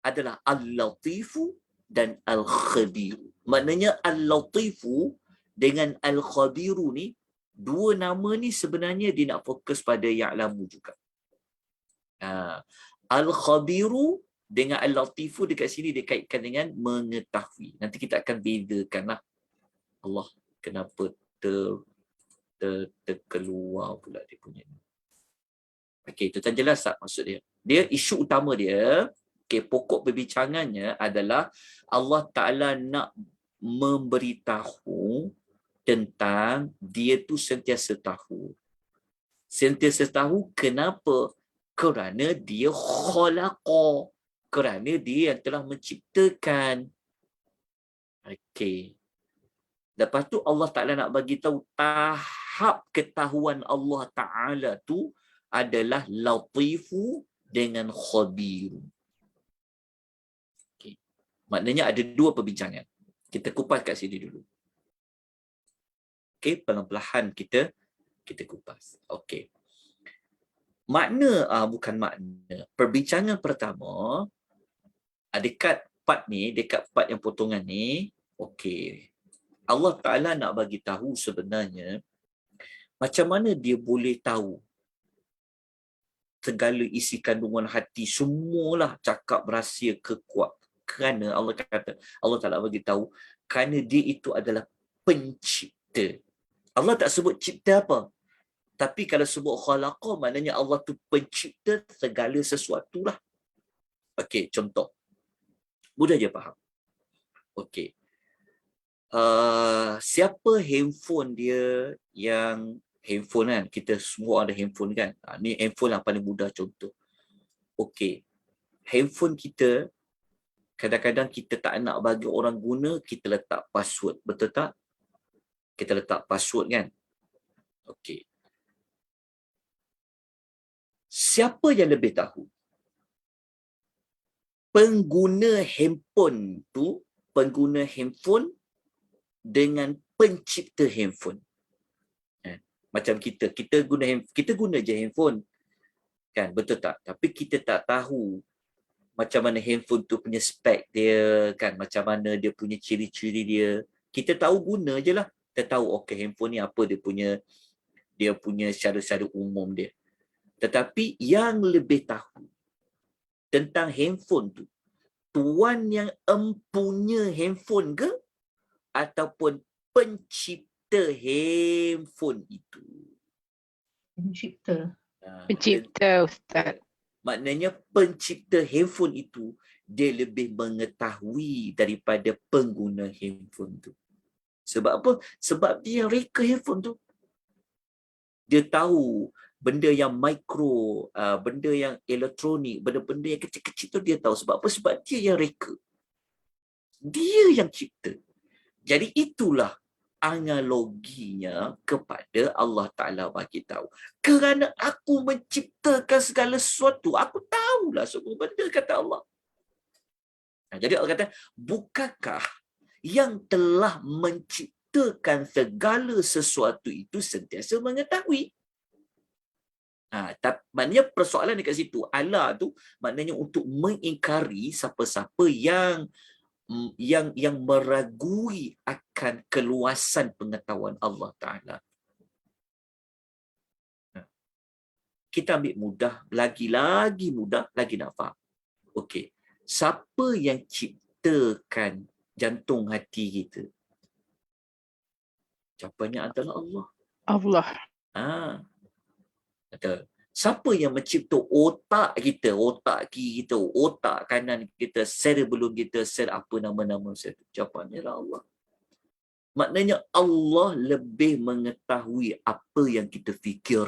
adalah Al-Latifu dan Al-Khabiru. Maknanya Al-Latifu dengan Al-Khabiru ni, dua nama ni sebenarnya dia nak fokus pada Ya'lamu juga. Al-Khabiru dengan Al-Latifu dekat sini dia kaitkan dengan mengetahui. Nanti kita akan bedakan lah. Allah kenapa terkeluar pula dia punya. Okey, itu tak jelas tak maksud dia? Dia isu utama dia, pokok perbincangannya adalah Allah Ta'ala nak memberitahu tentang dia tu sentiasa tahu. Sentiasa tahu kenapa? Kerana dia khalaqa. Kerana dia yang telah menciptakan. Okey. Lepas tu Allah Ta'ala nak bagi tahu tahap ketahuan Allah Ta'ala tu adalah latifu dengan khabiru. Okay. Maknanya ada dua perbincangan. Kita kupas kat sini dulu. Okey, perlahan-lahan kita kupas. Okey. Makna, bukan makna. Perbincangan pertama, dekat part yang potongan ni, okey. Allah Ta'ala nak bagi tahu sebenarnya macam mana dia boleh tahu segala isi kandungan hati, semualah cakap rahsia kekuat. Kerana Allah Ta'ala bagi tahu kerana dia itu adalah pencipta. Allah tak sebut cipta apa. Tapi kalau sebut khalaqa, maknanya Allah tu pencipta segala sesuatu lah. Okey, contoh. Mudah je faham. Okey. Siapa handphone dia yang handphone kan? Kita semua ada handphone kan? Ni handphone yang paling mudah contoh. Okey. Handphone kita, kadang-kadang kita tak nak bagi orang guna, kita letak password. Betul tak? Kita letak password kan? Okey. Siapa yang lebih tahu? Pengguna handphone tu, pengguna handphone dengan pencipta handphone. Macam kita guna je handphone. Kan, betul tak? Tapi kita tak tahu macam mana handphone tu punya spek dia, kan, macam mana dia punya ciri-ciri dia. Kita tahu guna je lah. Kita tahu okey handphone ni apa dia punya secara umum dia. Tetapi yang lebih tahu tentang handphone tu, tuan yang empunya handphone ke ataupun pencipta handphone itu? Pencipta, Ustaz. Maknanya pencipta handphone itu dia lebih mengetahui daripada pengguna handphone tu. Sebab apa? Sebab dia reka handphone tu. Dia tahu benda yang mikro, benda yang elektronik, benda-benda yang kecil-kecil tu dia tahu. Sebab apa? Sebab dia yang reka. Dia yang cipta. Jadi itulah analoginya kepada Allah Ta'ala bagi tahu. Kerana aku menciptakan segala sesuatu, aku tahulah semua benda, kata Allah. Jadi Allah kata, bukankah yang telah menciptakan segala sesuatu itu sentiasa mengetahui? Maknanya persoalan dekat situ, Allah tu maknanya untuk mengingkari siapa-siapa yang meragui akan keluasan pengetahuan Allah Ta'ala. Kita ambil mudah, lagi mudah, lagi nak faham. Okey, siapa yang ciptakan jantung hati kita? Jawapannya adalah Allah. Allah. Kata, siapa yang mencipta otak kita, otak kiri kita, otak kanan kita, cerebellum kita, sel apa nama-nama sel? Jawapannya adalah Allah. Maknanya Allah lebih mengetahui apa yang kita fikir.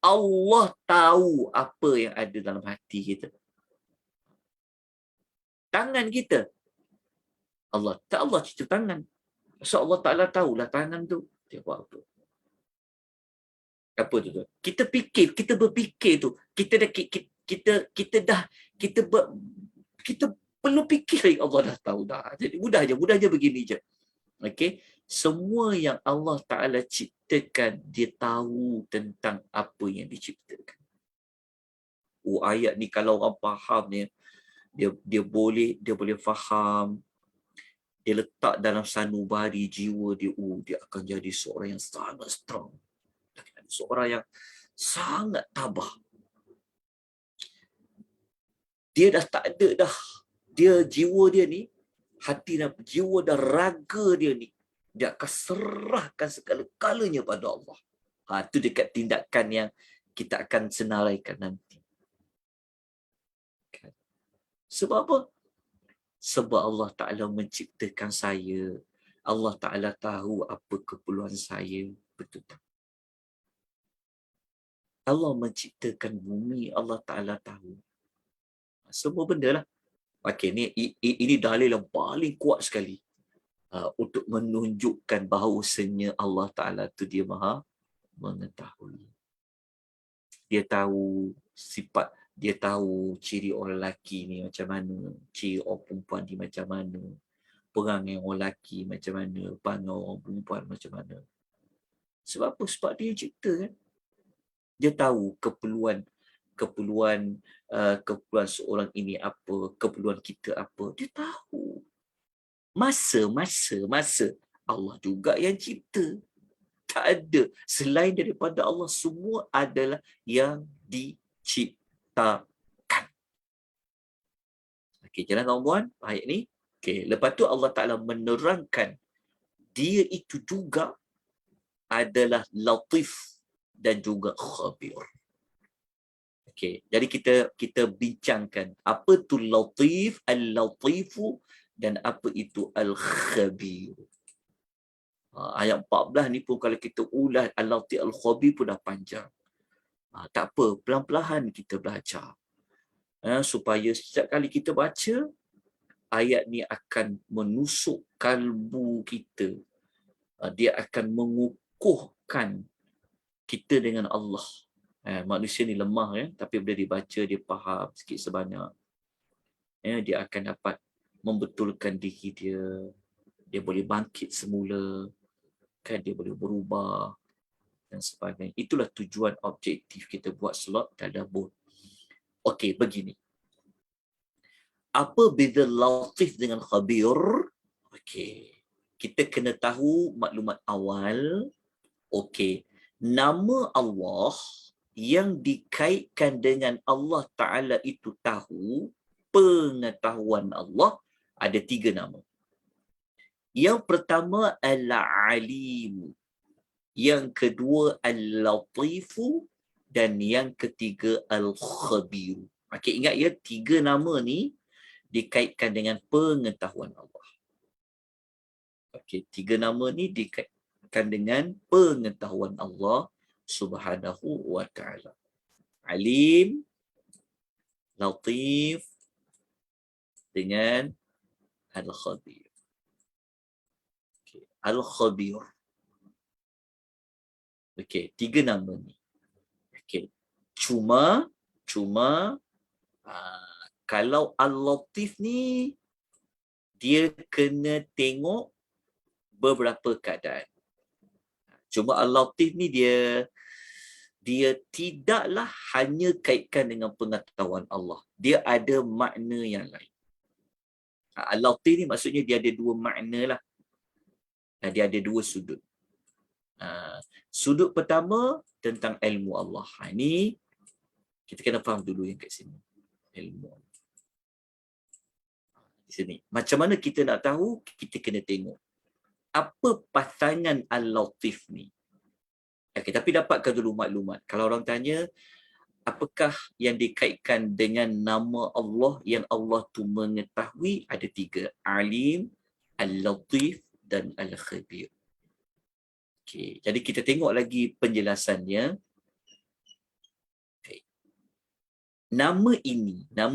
Allah tahu apa yang ada dalam hati kita. Tangan kita, Allah cipta tangan. So Allah Ta'ala tahulah tangan tu dia buat apa. Apa tu? Kita fikir, kita berfikir tu, kita perlu fikir, Allah dah tahu dah. Jadi mudah je begini je. Okey, semua yang Allah Ta'ala ciptakan, dia tahu tentang apa yang diciptakan. Ayat ni kalau orang faham ni, dia boleh faham, dia letak dalam sanubari jiwa dia, dia akan jadi seorang yang sangat strong, seorang yang sangat tabah. Dia dah tak ada dah, dia jiwa dia ni, hati dan jiwa dan raga dia ni, dia akan serahkan segala-galanya pada Allah. Itu dekat tindakan yang kita akan senaraikan nanti. Sebab apa? Sebab Allah Ta'ala menciptakan saya. Allah Ta'ala tahu apa keperluan saya. Betul tak? Allah menciptakan bumi, Allah Ta'ala tahu. Semua benda lah. Okey, ini dalil yang paling kuat sekali untuk menunjukkan bahawasanya Allah Ta'ala tu dia maha mengetahui. Dia tahu sifat, dia tahu ciri orang lelaki ni macam mana, ciri orang perempuan ni macam mana, perangai orang lelaki macam mana, perangai orang perempuan macam mana. Sebab apa? Sebab dia cipta kan. Dia tahu keperluan seorang ini apa, keperluan kita apa. Dia tahu. Masa Allah juga yang cipta. Tak ada selain daripada Allah, semua adalah yang diciptakan. Okey, jalan kawan-kawan, ayat ni. Okey, lepas tu Allah Ta'ala menerangkan dia itu juga adalah latif dan juga khabir. Okey, jadi kita bincangkan apa tu latif, al-latifu, dan apa itu al-khabir. Ayat 14 ni pun kalau kita ulas al-latif al-khabir pun dah panjang. Tak apa, pelan-pelan kita belajar. Supaya setiap kali kita baca, ayat ni akan menusuk kalbu kita. Dia akan mengukuhkan kita dengan Allah. Manusia ni lemah ya, tapi bila dibaca dia faham sikit sebanyak. Dia akan dapat membetulkan diri dia. Dia boleh bangkit semula. Kan dia boleh berubah dan sebagainya. Itulah tujuan objektif kita buat slot tadabbur. Okey, begini. Apa beza latif dengan khabir? Okey. Kita kena tahu maklumat awal. Okey. Nama Allah yang dikaitkan dengan Allah Ta'ala itu tahu, pengetahuan Allah, ada 3 nama. Yang pertama, Al-Alim. Yang kedua, Al-Latifu. Dan yang ketiga, Al-Khabir. Okey, ingat ya, 3 nama ni dikaitkan dengan pengetahuan Allah. Okey, 3 nama ni dikaitkan dengan pengetahuan Allah Subhanahu wa Ta'ala. Alim, Latif, dengan Al-Khabir. Al-Khabir. Okey, 3 nama ni. Okey. Cuma kalau Al-Latif ni dia kena tengok beberapa keadaan. Cuma Al-Latif ni dia tidaklah hanya kaitkan dengan pengetahuan Allah. Dia ada makna yang lain. Al-Latif ni maksudnya dia ada 2 makna lah. Dia ada 2 sudut. Sudut pertama tentang ilmu Allah. Ini kita kena faham dulu yang kat sini. Ilmu di sini. Macam mana kita nak tahu? Kita kena tengok apa pasangan Al-Latif ni. Okay, tapi dapatkan dulu maklumat. Kalau orang tanya, apakah yang dikaitkan dengan nama Allah yang Allah tu mengetahui? Ada 3. Alim, Al-Latif dan Al-Khabir. Okay, jadi kita tengok lagi penjelasannya. Okay. Nama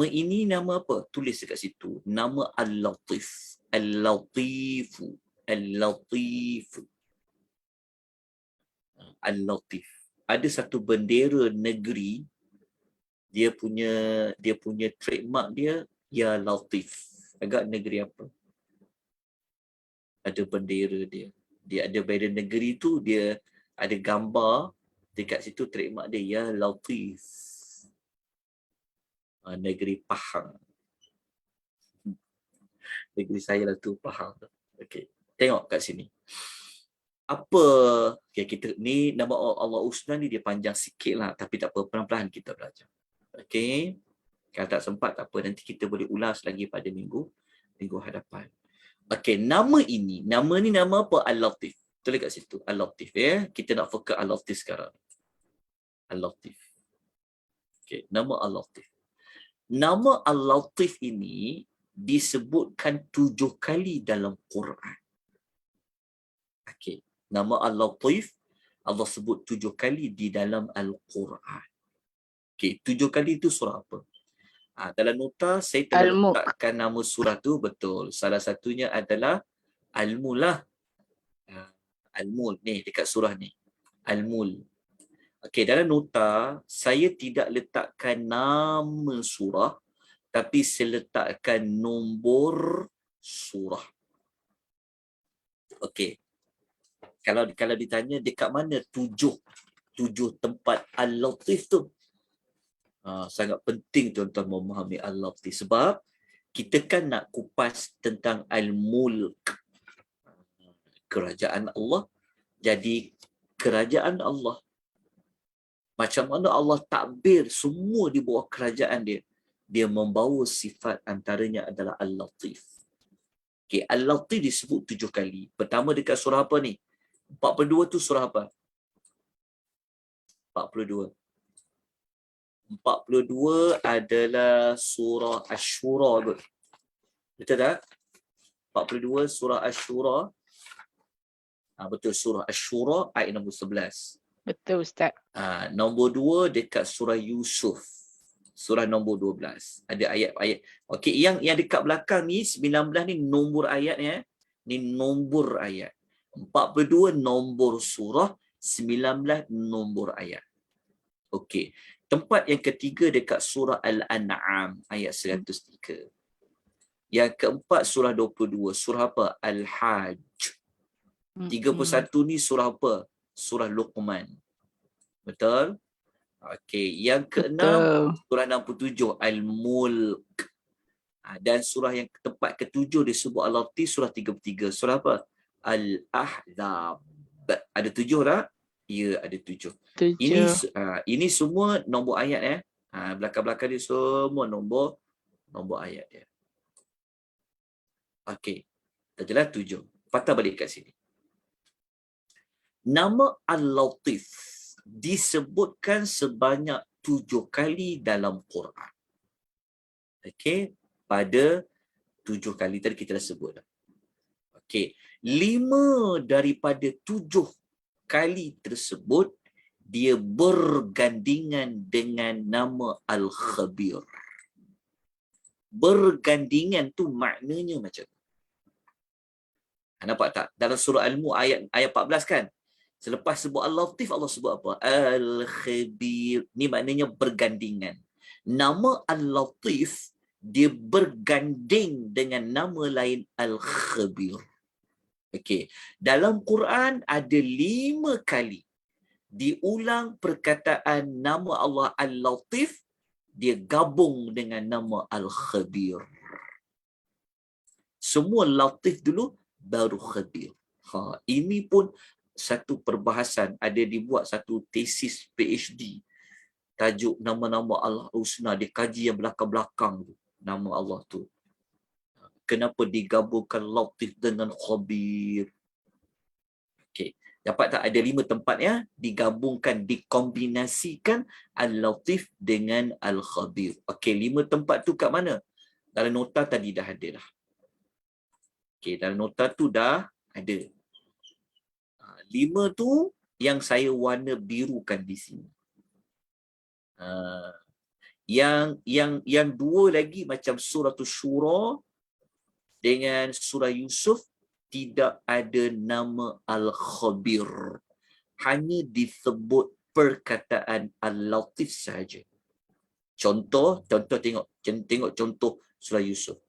ini nama apa? Tulis dekat situ. Nama Al-Latif. Al-Latifu. Al-Latifu. Al-Latif. Ada satu bendera negeri, dia punya trademark dia, Ya Latif. Agak negeri apa? Ada bendera dia. Dia ada bendera negeri tu, dia ada gambar dekat situ, trademark dia Ya Latif. Negeri Pahang. Negeri saya lah tu, Pahang. Okey. Tengok kat sini. Apa kita ni nama Allah Husna ni dia panjang sikit lah, tapi tak apa, pelan-pelan kita belajar. Okey, kalau tak sempat tak apa, nanti kita boleh ulas lagi pada minggu hadapan. Okey, nama ni nama apa? Al-Latif. Tulis kat situ Al-Latif ya. Kita nak fokus Al-Latif sekarang. Al-Latif. Okey, nama Al-Latif. Nama Al-Latif ini disebutkan 7 kali dalam Quran. Okey. Nama Al-Latif, Allah sebut 7 kali di dalam Al-Quran. Okey, 7 kali itu surah apa? Dalam nota, saya telah letakkan nama surah tu, betul. Salah satunya adalah Al-Mul lah. Al-Mul, ni dekat surah ni. Al-Mul. Okey, dalam nota, saya tidak letakkan nama surah, tapi saya letakkan nombor surah. Okey. Kalau ditanya dekat mana 7 tempat Al-Latif tu, sangat penting tuan-tuan memahami Al-Latif, sebab kita kan nak kupas tentang Al-Mulk, kerajaan Allah. Jadi kerajaan Allah, macam mana Allah takbir semua di bawah kerajaan dia, dia membawa sifat, antaranya adalah Al-Latif. Okay, Al-Latif disebut 7 kali. Pertama dekat surah apa ni? 42 tu surah apa? 42 adalah surah Asy-Syura. Betul tak? 42 surah Asy-Syura. Betul, surah Asy-Syura ayat nombor 11. Betul Ustaz. Nombor 2 dekat surah Yusuf. Surah nombor 12. Ada ayat-ayat. Okey, yang dekat belakang ni 19 ni nombor ayatnya. Ni nombor ayat. 42 nombor surah, 19 nombor ayat. Okey. Tempat yang ketiga dekat surah Al-An'am ayat 103. Yang keempat surah 22. Surah apa? Al-Hajj. 31 ni surah apa? Surah Luqman. Betul? Okey. Yang keenam surah 67 Al-Mulk. Dan surah yang tempat ketujuh disebut Al-Latif, surah 33. Surah apa? Al-Ahzab. Ada 7 tak? Ya, ada 7. Ini semua nombor ayat belakang-belakang dia semua nombor ayat dia. Okey. Dah jelas 7. Patah balik kat sini. Nama Al-Latif disebutkan sebanyak 7 kali dalam Quran. Okey, pada 7 kali tadi kita dah sebut. Okey, 5 daripada 7 kali tersebut dia bergandingan dengan nama Al-Khabir. Bergandingan tu maknanya macam Nampak tak? Dalam surah Al-Mulk ayat 14 kan? Selepas sebut Al-Latif, Allah sebut apa? Al-Khabir. Ni maknanya bergandingan. Nama Al-Latif, dia berganding dengan nama lain Al-Khabir. Okey. Dalam Quran ada 5 kali diulang perkataan nama Allah Al-Latif, dia gabung dengan nama Al-Khabir. Semua Latif dulu, baru Khabir. Ini pun satu perbahasan, ada dibuat satu tesis PhD, tajuk nama-nama Allah Husna, dia kaji yang belakang-belakang tu, nama Allah tu. Kenapa digabungkan Latif dengan Khabir? Okey. Dapat tak ada 5 tempat ya, digabungkan, dikombinasikan Al-Latif dengan Al-Khabir. Okey, 5 tempat tu kat mana? Dalam nota tadi dah ada dah. Okey, dalam nota tu dah ada. 5 tu yang saya warna birukan di sini. Yang 2 lagi macam surah Syura dengan surah Yusuf tidak ada nama Al-Khabir. Hanya disebut perkataan Al-Latif saja. Contoh tengok contoh surah Yusuf.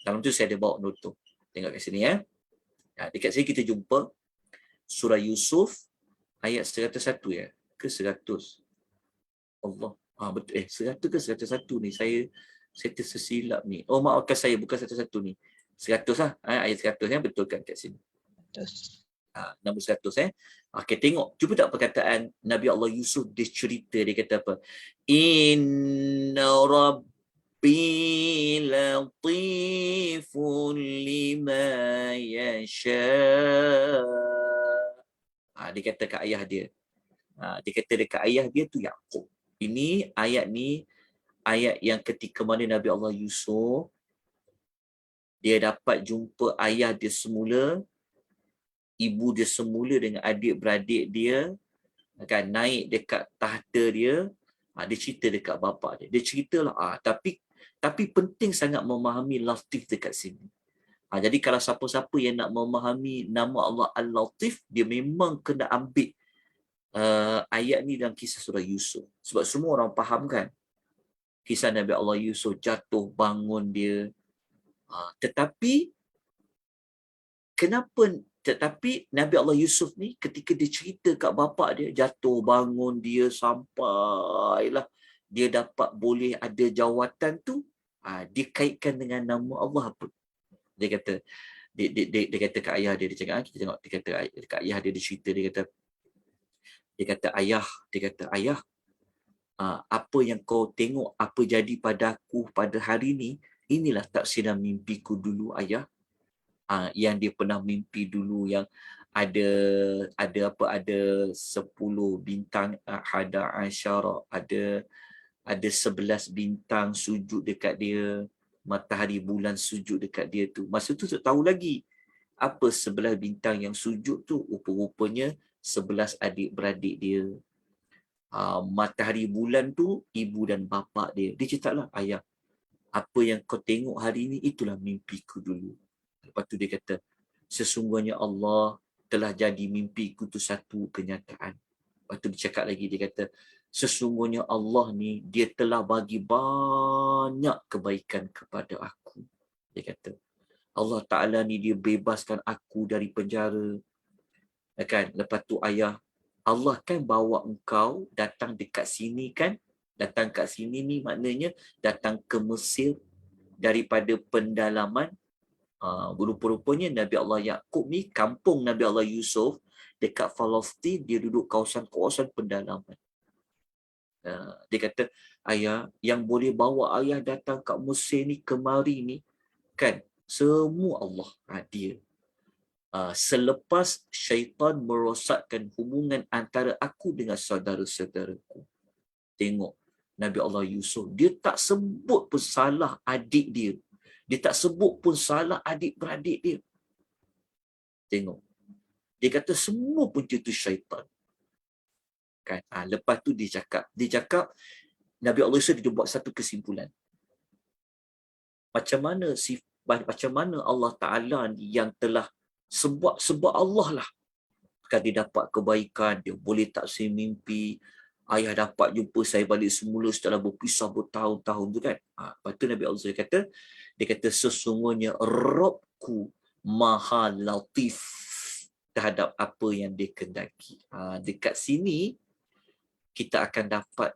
Dalam tu saya ada bawa nota. Tengok kat sini ya. Dekat sini kita jumpa surah Yusuf ayat 101 ya. Ke 100? Allah. Betul. 100 ke 101 ni? Saya tersilap ni. Oh, maafkan saya, bukan 101 ni. 100 lah. Ayat 100 ya, betul kan kat sini. Nombor 100 Okey, tengok. Cuba tak perkataan Nabi Allah Yusuf, dia cerita, dia kata apa? Inna Rabbi latifun lima yasha. Dia kata kat ayah dia. Dia kata dekat ayah dia tu Yaqub. Ini ayat ni, ayat yang ketika mana Nabi Allah Yusuf, dia dapat jumpa ayah dia semula, ibu dia semula dengan adik-beradik dia, kan, naik dekat tahta dia. Dia cerita dekat bapa dia. Dia ceritalah. Tapi penting sangat memahami Latif dekat sini. Jadi kalau siapa-siapa yang nak memahami nama Allah Al-Latif, dia memang kena ambil ayat ni dalam kisah surah Yusuf. Sebab semua orang faham kan kisah Nabi Allah Yusuf, jatuh bangun dia. Tetapi Nabi Allah Yusuf ni ketika dia cerita kat bapa dia, jatuh bangun dia sampailah dia dapat boleh ada jawatan tu, dia kaitkan dengan nama Allah apa? Dia kata dia kata kat ayah dia, dia cakap, kita tengok, dia kata kat ayah dia, dia cerita, dia kata ayah, apa yang kau tengok, apa jadi pada aku pada hari ni, inilah tafsiran mimpiku dulu ayah. Yang dia pernah mimpi dulu, yang ada 10 bintang, hada asyara, ada 11 bintang sujud dekat dia, matahari bulan sujud dekat dia tu. Masa tu tak tahu lagi apa 11 bintang yang sujud tu. Rupa-rupanya 11 adik-beradik dia. Matahari bulan tu ibu dan bapa dia. Dia cakaplah, ayah, apa yang kau tengok hari ni, itulah mimpiku dulu. Lepas tu dia kata, sesungguhnya Allah telah jadi mimpiku tu satu kenyataan. Lepas tu dia cakap lagi, dia kata, sesungguhnya Allah ni, dia telah bagi banyak kebaikan kepada aku. Dia kata, Allah Ta'ala ni dia bebaskan aku dari penjara. Kan? Lepas tu ayah, Allah kan bawa engkau datang dekat sini kan? Datang kat sini ni maknanya datang ke Mesir daripada pendalaman. Rupa-rupanya Nabi Allah Yaqub ni, kampung Nabi Allah Yusuf dekat Palestin, dia duduk kawasan-kawasan pendalaman. Dia kata, ayah, yang boleh bawa ayah datang kat Mesir ni, kemari ni, kan, semua Allah, dia. Selepas syaitan merosakkan hubungan antara aku dengan saudara-saudaraku. Tengok, Nabi Allah Yusuf, dia tak sebut pun salah adik dia. Dia tak sebut pun salah adik-beradik dia. Tengok. Dia kata semua punca tu syaitan. Kan? Lepas tu dia cakap, Nabi Allah Yusuf dia buat satu kesimpulan. Macam mana Allah Ta'ala yang telah Sebab Allah lah. Kan dia dapat kebaikan, dia boleh taksir mimpi. Ayah dapat jumpa saya balik semula setelah berpisah bertahun-tahun tu kan. Lepas tu Nabi Allah dia kata sesungguhnya Rabbku Maha Latif terhadap apa yang dia kendaki. Dekat sini kita akan dapat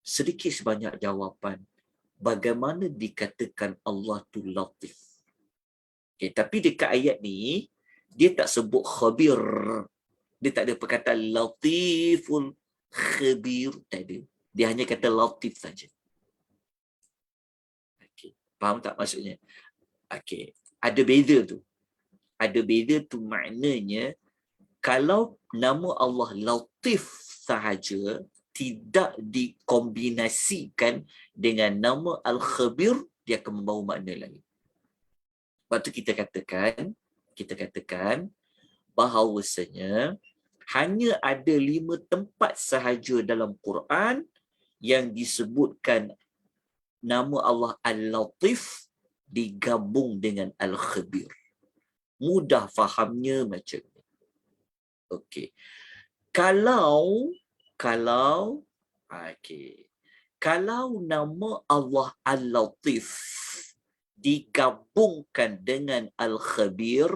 sedikit sebanyak jawapan bagaimana dikatakan Allah tu Latif. Okay, tapi dekat ayat ni dia tak sebut khabir. Dia tak ada perkataan latiful khabir, tak ada. Dia hanya kata latif saja. Okay. Faham tak maksudnya? Okay. Ada beza tu. Ada beza tu maknanya kalau nama Allah Latif sahaja tidak dikombinasikan dengan nama Al-Khabir, dia akan membawa makna lain. Sebab tu kita katakan bahawasanya hanya ada 5 tempat sahaja dalam Quran yang disebutkan nama Allah Al-Latif digabung dengan Al-Khabir. Mudah fahamnya macam ni. Okey. Kalau nama Allah Al-Latif digabungkan dengan Al-Khabir,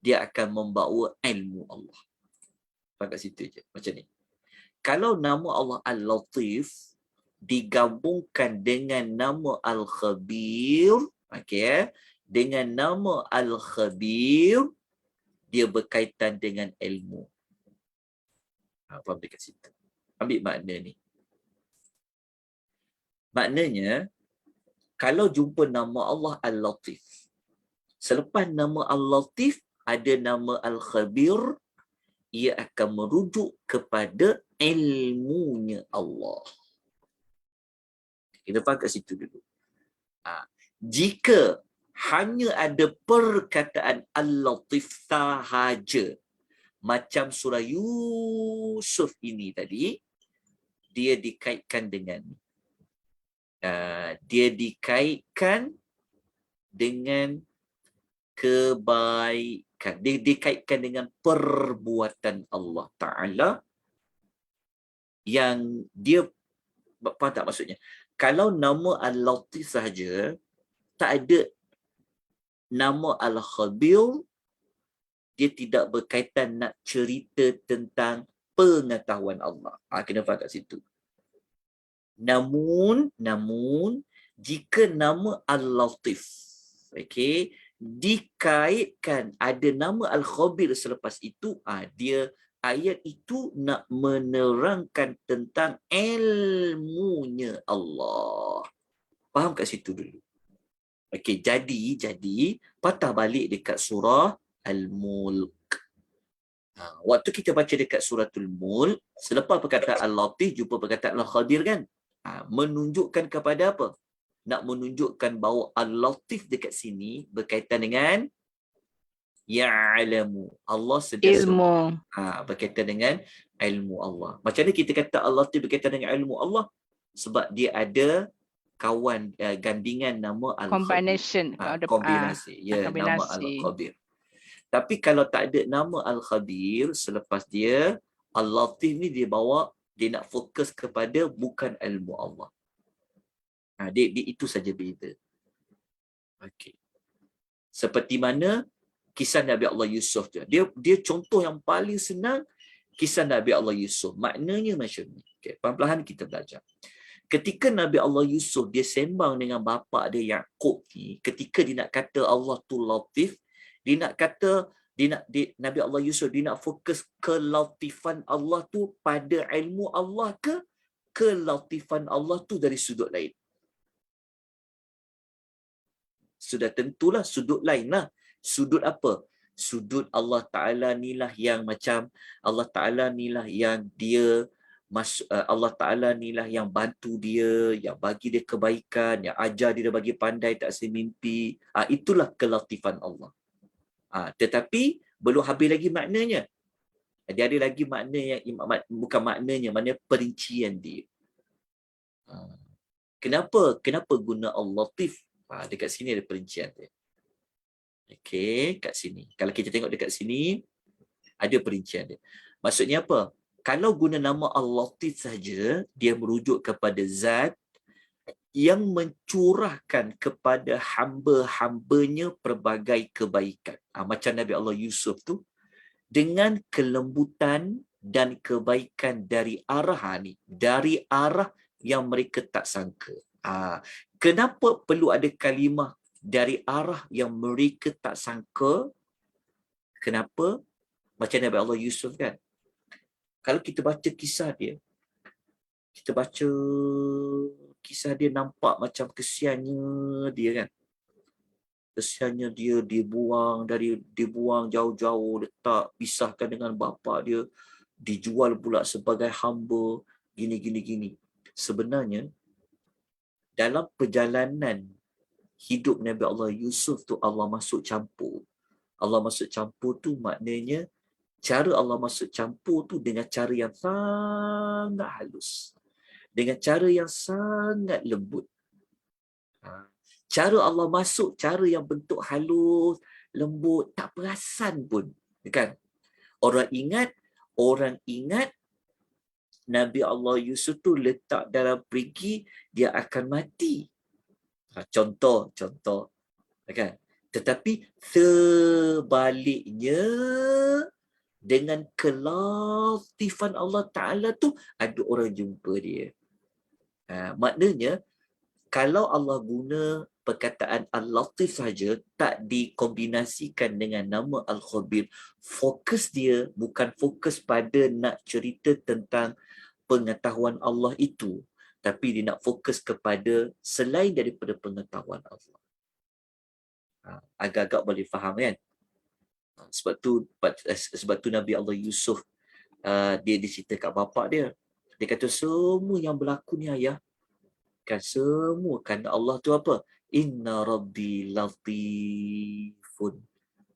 dia akan membawa ilmu Allah. Faham kat situ je. Macam ni. Kalau nama Allah Al-Latif digabungkan dengan nama Al-Khabir, dengan nama Al-Khabir, dia berkaitan dengan ilmu. Faham dekat situ. Ambil makna ni. Maknanya, kalau jumpa nama Allah Al-Latif, selepas nama Al-Latif, ada nama Al-Khabir, ia akan merujuk kepada ilmunya Allah. Kita faham kat situ dulu. Jika hanya ada perkataan Al-Latif sahaja, macam surah Yusuf ini tadi, dia dikaitkan dengan kebaikan. Dia dikaitkan dengan perbuatan Allah Ta'ala yang dia, faham tak maksudnya? Kalau nama Al-Latif sahaja, tak ada nama Al-Khabir, dia tidak berkaitan nak cerita tentang pengetahuan Allah. Kena faham kat situ. Namun jika nama Al-Latif dikaitkan ada nama Al-Khabir selepas itu, dia ayat itu nak menerangkan tentang ilmunya Allah. Faham kat situ dulu. Jadi patah balik dekat surah Al-Mulk. Waktu kita baca dekat suratul Mulk, selepas perkataan Al-Latif jumpa perkataan Al-Khabir kan? Menunjukkan kepada apa? Nak menunjukkan bahawa Al-Latif dekat sini berkaitan dengan ya'lamu. Allah sentiasa Ilmu. berkaitan dengan ilmu Allah. Macam mana kita kata Al-Latif berkaitan dengan ilmu Allah? Sebab dia ada kawan gandingan nama Al-Khabir. Kombinasi. Nama Al-Khabir. Tapi kalau tak ada nama Al-Khabir, selepas dia, Al-Latif ni dia bawa, dia nak fokus kepada bukan ilmu Allah. Dia itu saja beza. Seperti mana kisah Nabi Allah Yusuf tu. Dia contoh yang paling senang, kisah Nabi Allah Yusuf. Maknanya macam ni. Perlahan-lahan kita belajar. Ketika Nabi Allah Yusuf dia sembang dengan bapa dia Yaqub ni, ketika dia nak kata Allah tu Latif, dia nak kata Nabi Allah Yusuf dia nak fokus kelatifan Allah tu pada ilmu Allah ke kelatifan Allah tu dari sudut lain? Sudah tentulah sudut lain lah. Sudut apa? Sudut Allah Ta'ala nilah yang macam Allah Ta'ala nilah yang dia Allah Ta'ala nilah yang bantu dia, yang bagi dia kebaikan, yang ajar dia bagi pandai tak semimpi. Itulah kelatifan Allah. Tetapi belum habis lagi maknanya. Dia ada lagi makna yang bukan maknanya, makna perincian dia. Kenapa guna Al-Latif? Dekat sini ada perincian dia. Okey, kat sini. Kalau kita tengok dekat sini, ada perincian dia. Maksudnya apa? Kalau guna nama Al-Latif saja, dia merujuk kepada zat yang mencurahkan kepada hamba-hambanya pelbagai kebaikan. Macam Nabi Allah Yusuf tu, dengan kelembutan dan kebaikan dari dari arah yang mereka tak sangka. Kenapa perlu ada kalimah dari arah yang mereka tak sangka? Kenapa? Macam Nabi Allah Yusuf kan. Kalau kita baca kisah dia, kita baca kisah dia nampak macam kesiannya dia kan. Kesiannya dia dibuang jauh-jauh, letak pisahkan dengan bapa dia, dijual pula sebagai hamba, gini. Sebenarnya dalam perjalanan hidup Nabi Allah Yusuf tu Allah masuk campur. Allah masuk campur tu maknanya cara Allah masuk campur tu dengan cara yang sangat halus. Dengan cara yang sangat lembut. Cara Allah masuk, cara yang bentuk halus, lembut, tak perasan pun. Kan? Orang ingat Nabi Allah Yusuf tu letak dalam perigi, dia akan mati. Contoh. Kan? Tetapi sebaliknya, dengan kelatifan Allah Ta'ala tu, ada orang jumpa dia. Maknanya, kalau Allah guna perkataan Al-Latif saja, tak dikombinasikan dengan nama Al-Khabir, fokus dia bukan fokus pada nak cerita tentang pengetahuan Allah itu, tapi dia nak fokus kepada selain daripada pengetahuan Allah. Agak-agak boleh faham kan? Sebab tu Nabi Allah Yusuf, dia cerita kat bapak dia. Dia kata semua yang berlaku ni ayah, kan semua kan Allah tu apa? Inna rabbi latifun.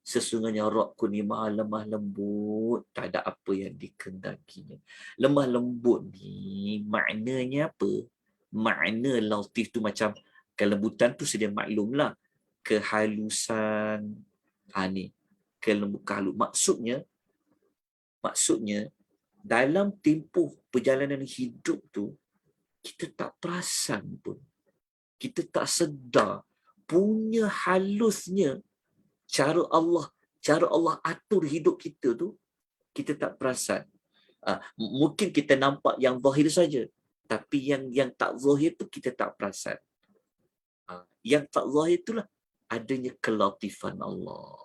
Sesungguhnya Rabbku ni maha lemah lembut, tak ada apa yang dikendakinya. Lemah lembut ni maknanya apa? Makna latif tu macam kelembutan tu sedia maklumlah. Kehalusan. Ni. Kehalus. Maksudnya dalam tempoh perjalanan hidup tu, kita tak perasan pun. Kita tak sedar punya halusnya cara Allah atur hidup kita tu, kita tak perasan. Mungkin kita nampak yang zahir saja, tapi yang tak zahir tu kita tak perasan. Yang tak zahir itulah adanya kelatifan Allah.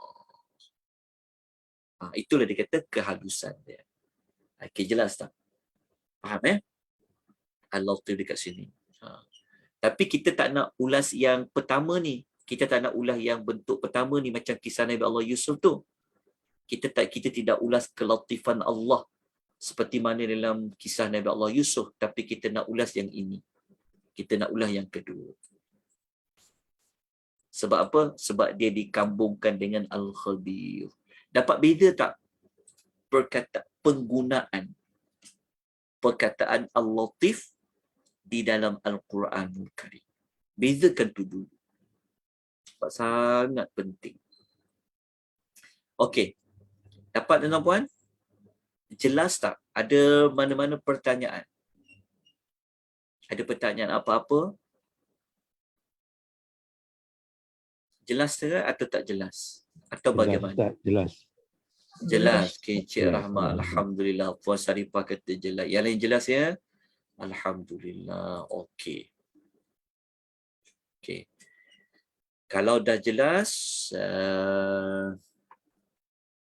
Itulah dia kata kehalusan dia. Okey, jelas tak? Faham Al-Latif dekat sini. Tapi kita tak nak ulas yang pertama ni. Kita tak nak ulas yang bentuk pertama ni macam kisah Nabi Allah Yusuf tu. Kita tidak ulas kelatifan Allah seperti mana dalam kisah Nabi Allah Yusuf, tapi kita nak ulas yang ini. Kita nak ulas yang kedua. Sebab apa? Sebab dia dikambungkan dengan Al-Khabir. Dapat beza tak penggunaan perkataan Al-Latif di dalam Al-Quranul Karim? Bezakan tu dulu. Sebab sangat penting. Okey. Dapat tuan-tuan puan? Jelas tak? Ada mana-mana pertanyaan? Ada pertanyaan apa-apa? Jelas ke atau tak jelas? Atau bagaimana? Jelas, jelas. Jelas. Okay, Cik Jelas. Rahmat. Alhamdulillah. Puan Saripah kata jelas. Yang lain jelas ya? Alhamdulillah. Okey. Okey. Kalau dah jelas,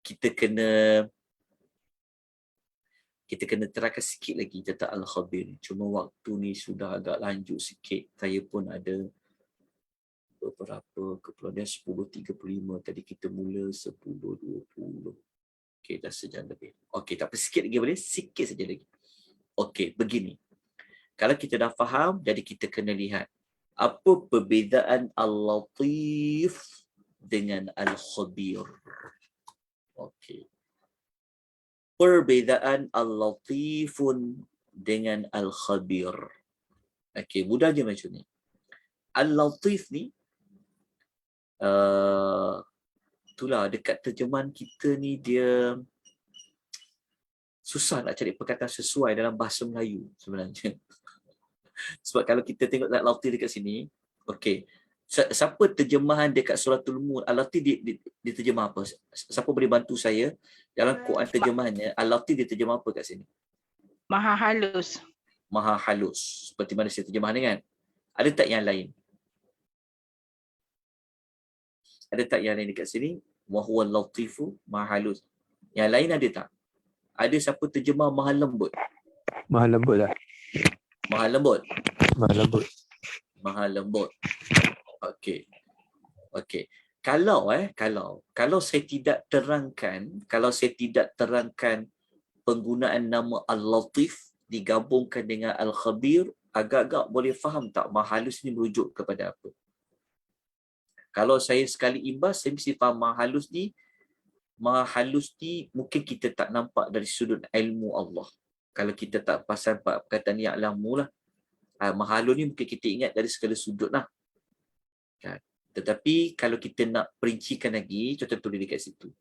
kita kena terangkan sikit lagi tentang Al-Khabir. Cuma waktu ni sudah agak lanjut sikit. Saya pun ada beberapa keperluan. 10.35. Tadi kita mula 10.20. Okey, dah sejam lebih. Okey, tak apa, sikit lagi boleh? Sikit saja lagi. Okey, begini. Kalau kita dah faham, jadi kita kena lihat apa perbezaan Al-Latif dengan Al-Khabir. Okey. Perbezaan Al-Latifun dengan Al-Khabir. Okey, mudah je macam ni. Al-Latif ni itulah dekat terjemahan kita ni dia susah nak cari perkataan sesuai dalam bahasa Melayu sebenarnya. Sebab kalau kita tengok Al-Latif dekat sini, okey. Siapa terjemahan dekat Suratul Mulk? Al-Latif diterjemah apa? Siapa boleh bantu saya dalam Quran terjemahannya? Al-Latif diterjemah apa kat sini? Maha halus. Maha halus. Seperti mana saya terjemah ni kan? Ada tak yang lain? Ada tak yang lain dekat sini? Wa huwal latifu maha halus. Yang lain ada tak? Ada siapa terjemah maha lembut? Maha lembut lah. Maha lembut. Maha lembut. Maha lembut. Okey. Okey. Kalau saya tidak terangkan penggunaan nama Al-Latif digabungkan dengan Al-Khabir, agak-agak boleh faham tak maha halus ni merujuk kepada apa? Kalau saya sekali imbas, saya mesti faham maha halus ni mungkin kita tak nampak dari sudut ilmu Allah. Kalau kita tak pasal perkataan ya'lamu lah. Maha halus ni mungkin kita ingat dari segala sudut lah. Kan? Tetapi kalau kita nak perincikan lagi, contoh tulis dekat situ.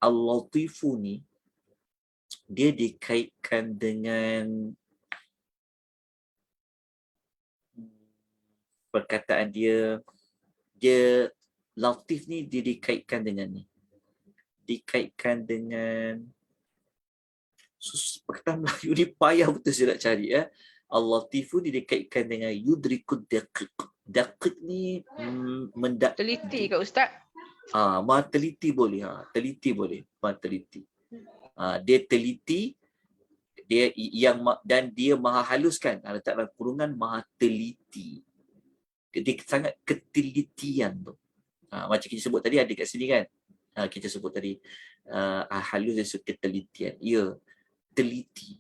Al-Latifu ni, dia dikaitkan dengan perkataan dia Latif ni dia dikaitkan dengan ni. Dikaitkan dengan perkataan Melayu ni payah betul saya nak cari. Al-Latifu dia dikaitkan dengan yudrikud daqiq. Daqiq ni Teliti ke Ustaz? Maha teliti boleh. Teliti boleh. Maha teliti. Dia teliti, dan dia maha halus kan. Letak dalam kurungan maha teliti. Dia sangat ketelitian tu. Macam kita sebut tadi ada kat sini kan. Kita sebut tadi halus dan ketelitian. Ya, teliti.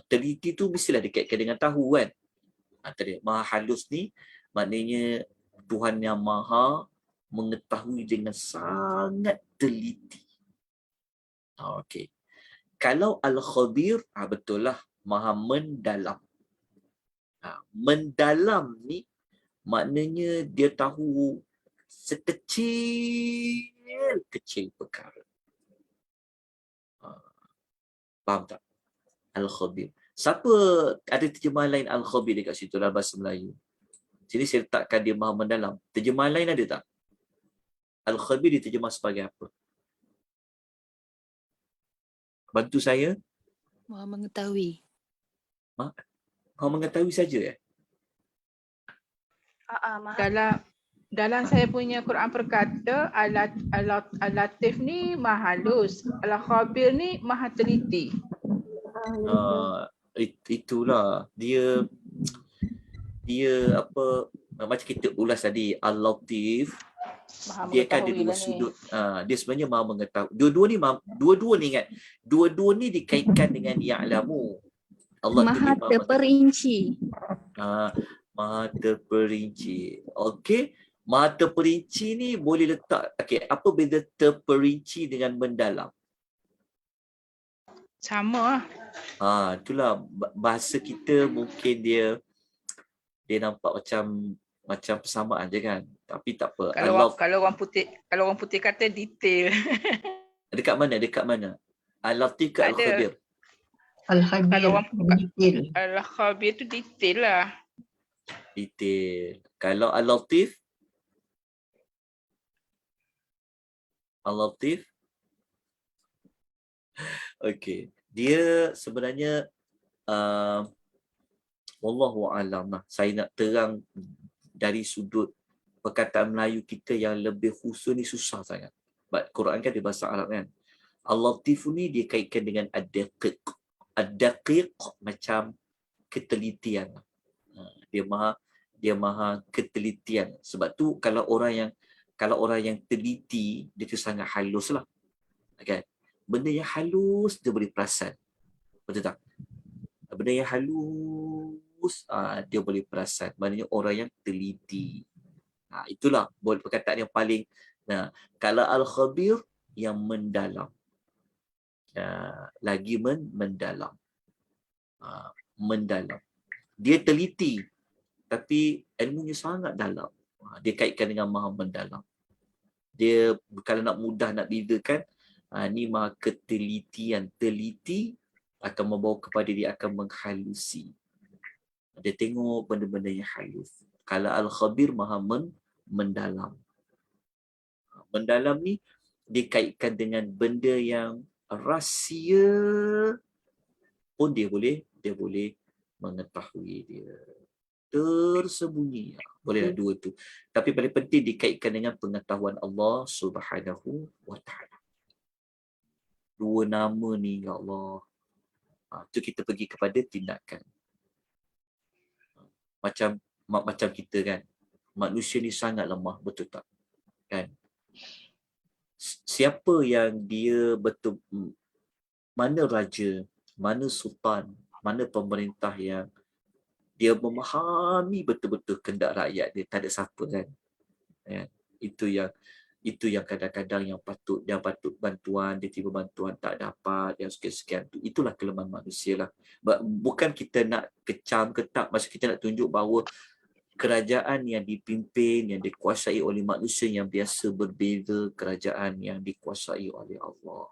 Teliti tu mestilah dikaitkan dengan tahu kan. Tadi maha halus ni maknanya Tuhan yang maha mengetahui dengan sangat teliti. Okey. Kalau Al-Khabir, betul lah, maha mendalam. Mendalam ni maknanya dia tahu sekecil perkara. Faham tak? Al-Khabir. Siapa ada terjemahan lain Al-Khabir dekat situ dalam bahasa Melayu? Sini saya letakkan dia maha mendalam. Terjemahan lain ada tak? Al-Khabir diterjemah sebagai apa? Bantu saya. Maha mengetahui. Maha mengetahui saja Dalam saya punya Quran perkata Al-Latif ni maha halus, Al-Khabir ni maha teliti. Itulah dia apa macam kita ulas tadi, Al-Latif dia kan ada dua sudut. Dia sebenarnya maha mengetahui. Dua-dua ni ingat. Dua-dua ni dikaitkan dengan ya'lamu. Allah Maha terperinci. Maha terperinci. Okey. Maha terperinci ni boleh letak. Okey, apa beza terperinci dengan mendalam? Sama lah. Itulah bahasa kita mungkin dia nampak macam persamaan je kan. Tapi tak apa. Kalau orang putih kata detail. Dekat mana? Al-Latif ke Al-Khabir? Al-Khabir tu detail lah. Detail. Kalau Al-Latif? Okey. Dia sebenarnya wallahu a'lam lah. Saya nak terang dari sudut perkataan Melayu kita yang lebih khusus ni susah sangat. Sebab Quran kan dia bahasa Arab kan. Al-Latif ni dia kaitkan dengan ad-daqiq. Ad-daqiq macam ketelitian. Dia maha ketelitian. Sebab tu kalau orang yang teliti, dia tu sangat halus lah. Okay? Benda yang halus dia boleh perasan. Betul tak? Benda yang halus dia boleh perasan. Maknanya orang yang teliti. Itulah perkataan yang paling. Kalau Al-Khabir yang mendalam. Lagi mendalam. Mendalam. Dia teliti tapi ilmunya sangat dalam. Dia kaitkan dengan maha mendalam. Dia kalau nak mudah nak bezakan, ni maha ketelitian. Teliti akan membawa kepada dia akan menghalusi. Dia tengok benda-benda yang halus. Kalau Al-Khabir maha mendalam. Mendalam ni dikaitkan dengan benda yang rahsia pun dia boleh mengetahui dia. Tersembunyi. Bolehlah dua tu. Tapi paling penting dikaitkan dengan pengetahuan Allah Subhanahu wa taala. Dua nama ni ya Allah. Tu kita pergi kepada tindakan. Macam kita kan. Manusia ni sangat lemah, betul tak? Kan? Siapa yang dia betul, mana raja, mana sultan, mana pemerintah yang dia memahami betul-betul kehendak rakyat dia, tak ada siapa kan. Ya, itu yang kadang-kadang yang patut bantuan, dia tiba bantuan tak dapat, yang sekian-sekian tu. Itulah kelemahan manusia lah. Bukan kita nak kecam ke tak, maksud kita nak tunjuk bahawa kerajaan yang dipimpin, yang dikuasai oleh manusia yang biasa berbeza kerajaan yang dikuasai oleh Allah.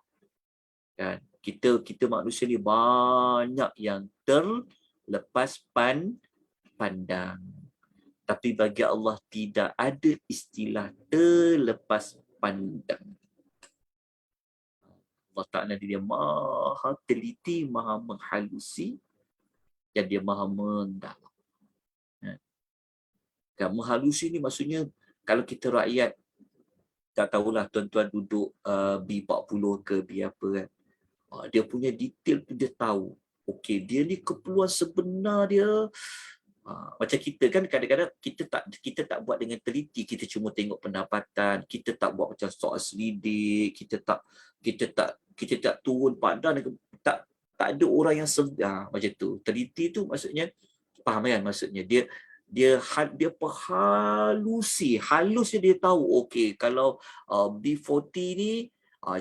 Kan? Kita manusia ni banyak yang terlepas pandang. Tapi bagi Allah tidak ada istilah terlepas pandang. Allah Ta'ala dia maha teliti, maha menghalusi, dan dia maha mendalam. Kan, menghalusi ni maksudnya kalau kita rakyat, tak tahulah tuan-tuan duduk B40 ke B apa kan. Dia punya detail tu dia tahu. Okey, dia ni keperluan sebenar dia. Macam kita kan kadang-kadang kita tak buat dengan teliti, kita cuma tengok pendapatan, kita tak buat macam soal selidik, kita tak turun padan, tak ada orang yang macam tu. Teliti tu maksudnya faham kan, maksudnya dia perhalusi, halusnya dia tahu okey kalau B40 ni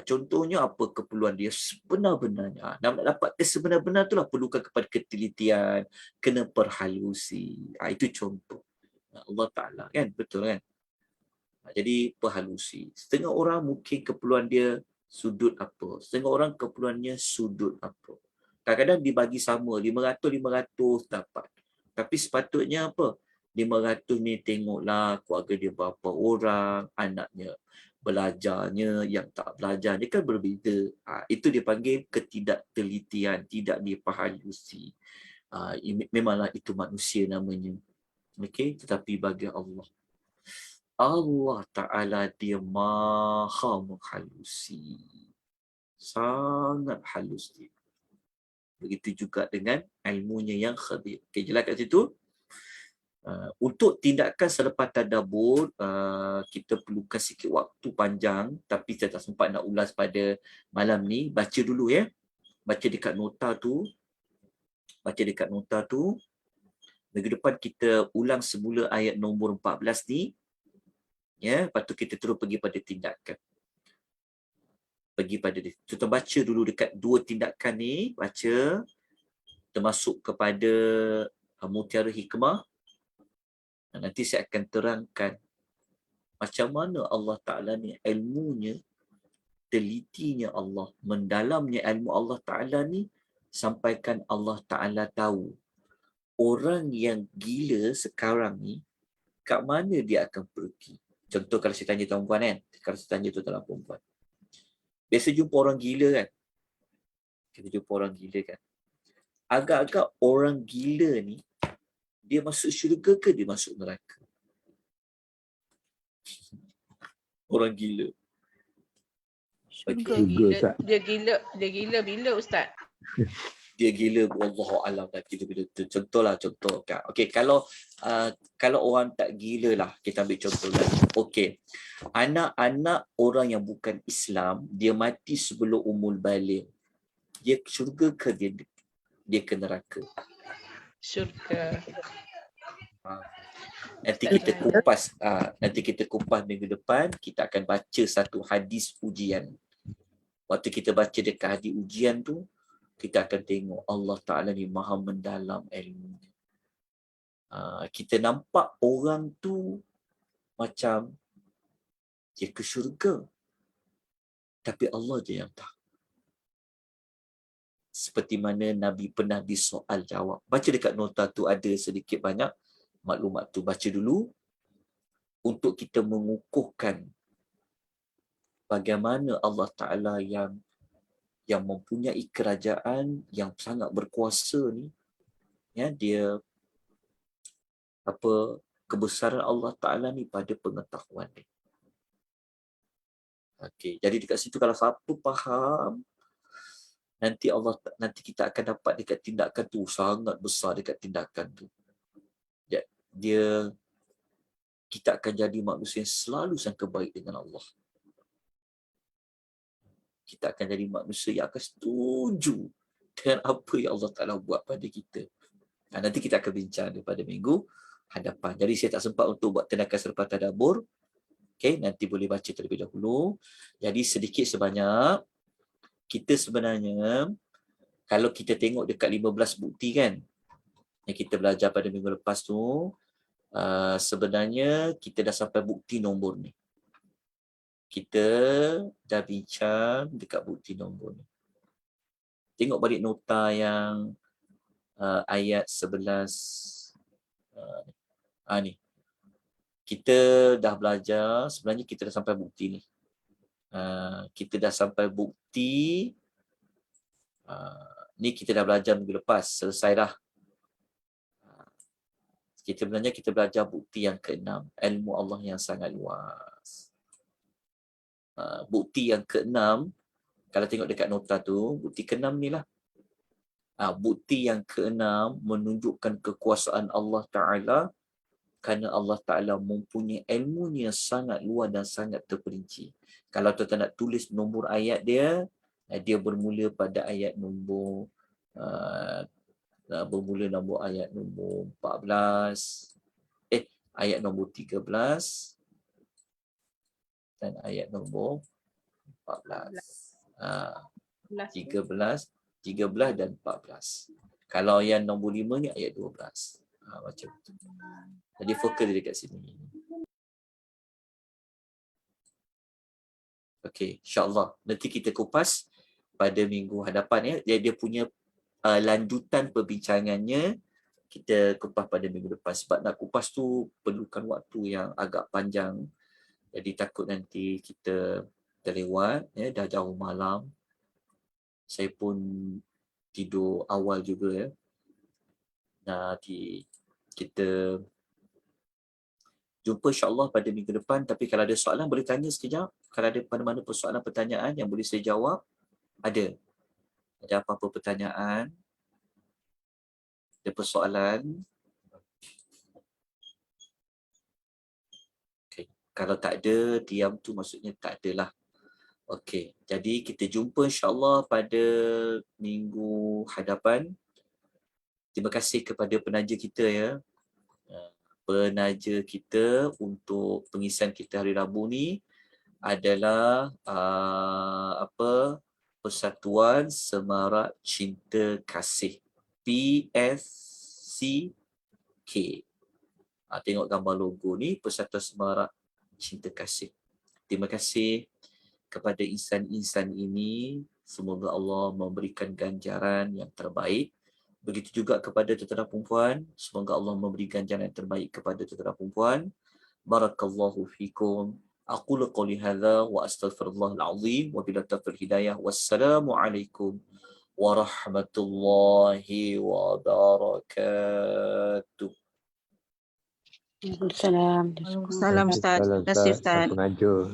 contohnya apa keperluan dia sebenar-benarnya. Nak dapat sebenar-benar itulah perlukan kepada ketelitian, kena perhalusi. Itu contoh. Allah Ta'ala kan, betul kan? Jadi perhalusi. Setengah orang mungkin keperluan dia sudut apa. Setengah orang keperluannya sudut apa. Kadang-kadang dibagi sama, 500 dapat. Tapi sepatutnya apa? 500 ni tengoklah keluarga dia berapa orang, anaknya belajarnya, yang tak belajarnya kan berbeza. Itu dipanggil ketidaktelitian, tidak diperhalusi. Memanglah itu manusia namanya. Okey, tetapi bagi Allah Ta'ala dia maha menghalusi. Sangat halus dia. Begitu juga dengan ilmunya yang khabir. Okey, jelas kat situ. Untuk tindakan selepas tadabbur, kita perlukan sikit waktu panjang, tapi saya tak sempat nak ulas pada malam ni. Baca dulu ya. Baca dekat nota tu. Minggu depan kita ulang semula ayat nombor 14 ni. Ya, lepas tu kita terus pergi pada tindakan. Kita baca dulu dekat dua tindakan ni, baca termasuk kepada Mutiara Hikmah. Nanti saya akan terangkan macam mana Allah Ta'ala ni ilmunya, telitinya Allah, mendalamnya ilmu Allah Ta'ala ni, sampaikan Allah Ta'ala tahu orang yang gila sekarang ni kat mana dia akan pergi. Contoh kalau saya tanya tuan-puan kan, kalau saya tanya tuan-tuan perempuan, biasa jumpa orang gila kan, agak-agak orang gila ni dia masuk syurga ke dia masuk neraka? Orang gila. Dia gila bila Ustaz? Dia gila, wallahu alam dah kita bila tu. Contoh. Okey, kalau orang tak gila lah, kita ambil contoh lagi. Okey. Anak-anak orang yang bukan Islam, dia mati sebelum umur baligh. Dia ke syurga ke dia ke neraka? Syurga. Nanti kita kupas minggu depan. Kita akan baca satu hadis ujian. Waktu kita baca dekat hadis ujian tu, kita akan tengok Allah Ta'ala ni maha mendalam ilmu. Kita nampak orang tu macam dia ke syurga. Tapi Allah je yang tahu. Seperti mana Nabi pernah disoal jawab. Baca dekat nota tu ada sedikit banyak maklumat tu. Baca dulu untuk kita mengukuhkan bagaimana Allah Ta'ala yang mempunyai kerajaan yang sangat berkuasa ni, ya, dia kebesaran Allah Ta'ala ni pada pengetahuan dia. Okey, jadi dekat situ kalau siapa faham, nanti kita akan dapat dekat tindakan tu sangat besar dekat tindakan tu. Kita akan jadi manusia yang selalu sangka baik dengan Allah. Kita akan jadi manusia yang akan setuju dengan apa yang Allah Ta'ala buat pada kita. Nanti kita akan bincang daripada minggu hadapan. Jadi saya tak sempat untuk buat tindakan selepas tadabbur. Okay, nanti boleh baca terlebih dahulu. Jadi sedikit sebanyak, kita sebenarnya, kalau kita tengok dekat 15 bukti kan, yang kita belajar pada minggu lepas tu, sebenarnya kita dah sampai bukti nombor ni. Kita dah bincang dekat bukti nombor ni. Tengok balik nota yang ayat 11. Ni. Kita dah belajar, sebenarnya kita dah sampai bukti ni. Kita dah sampai bukti, ni kita dah belajar minggu lepas, selesai dah. Kita belajar bukti yang ke-6, ilmu Allah yang sangat luas. Bukti yang ke-6, kalau tengok dekat nota tu, bukti ke-6 ni lah. Bukti yang ke-6 menunjukkan kekuasaan Allah Ta'ala, kerana Allah Ta'ala mempunyai ilmunya sangat luas dan sangat terperinci. Kalau tuan-tuan nak tulis nombor ayat dia bermula pada ayat nombor ayat nombor 14, ayat nombor 13 dan ayat nombor 14. 13 dan 14. Kalau yang nombor 5 ni ayat 12. Macam tu. Jadi fokus dekat sini. Okey, insya-Allah nanti kita kupas pada minggu hadapan ya. Dia punya lanjutan perbincangannya kita kupas pada minggu depan. Sebab nak kupas tu perlukan waktu yang agak panjang. Jadi takut nanti kita terlewat ya, dah jauh malam. Saya pun tidur awal juga ya. Nanti kita jumpa insya-Allah pada minggu depan. Tapi kalau ada soalan boleh tanya sekejap. Kalau ada mana-mana persoalan pertanyaan yang boleh saya jawab, ada apa-apa pertanyaan, ada persoalan. Okay. Kalau tak ada, diam tu maksudnya tak adalah. Okey, jadi kita jumpa insya-Allah pada minggu hadapan. Terima kasih kepada penaja kita ya. Penaja kita untuk pengisian kita hari Rabu ni adalah Persatuan Semarak Cinta Kasih, PSCK. Tengok gambar logo ni, Persatuan Semarak Cinta Kasih. Terima kasih kepada insan-insan ini. Semoga Allah memberikan ganjaran yang terbaik. Begitu juga kepada tentera perempuan. Semoga Allah memberi ganjaran yang terbaik kepada tentera perempuan. Barakallahu fikum. Aqulu qawli hadza wa astaghfirullahal azim wa billahi taufiq hidayah. Wassalamualaikum warahmatullahi wabarakatuh. Waalaikumsalam. Salam Ustaz. Terima kasih Ustaz. Pengajar.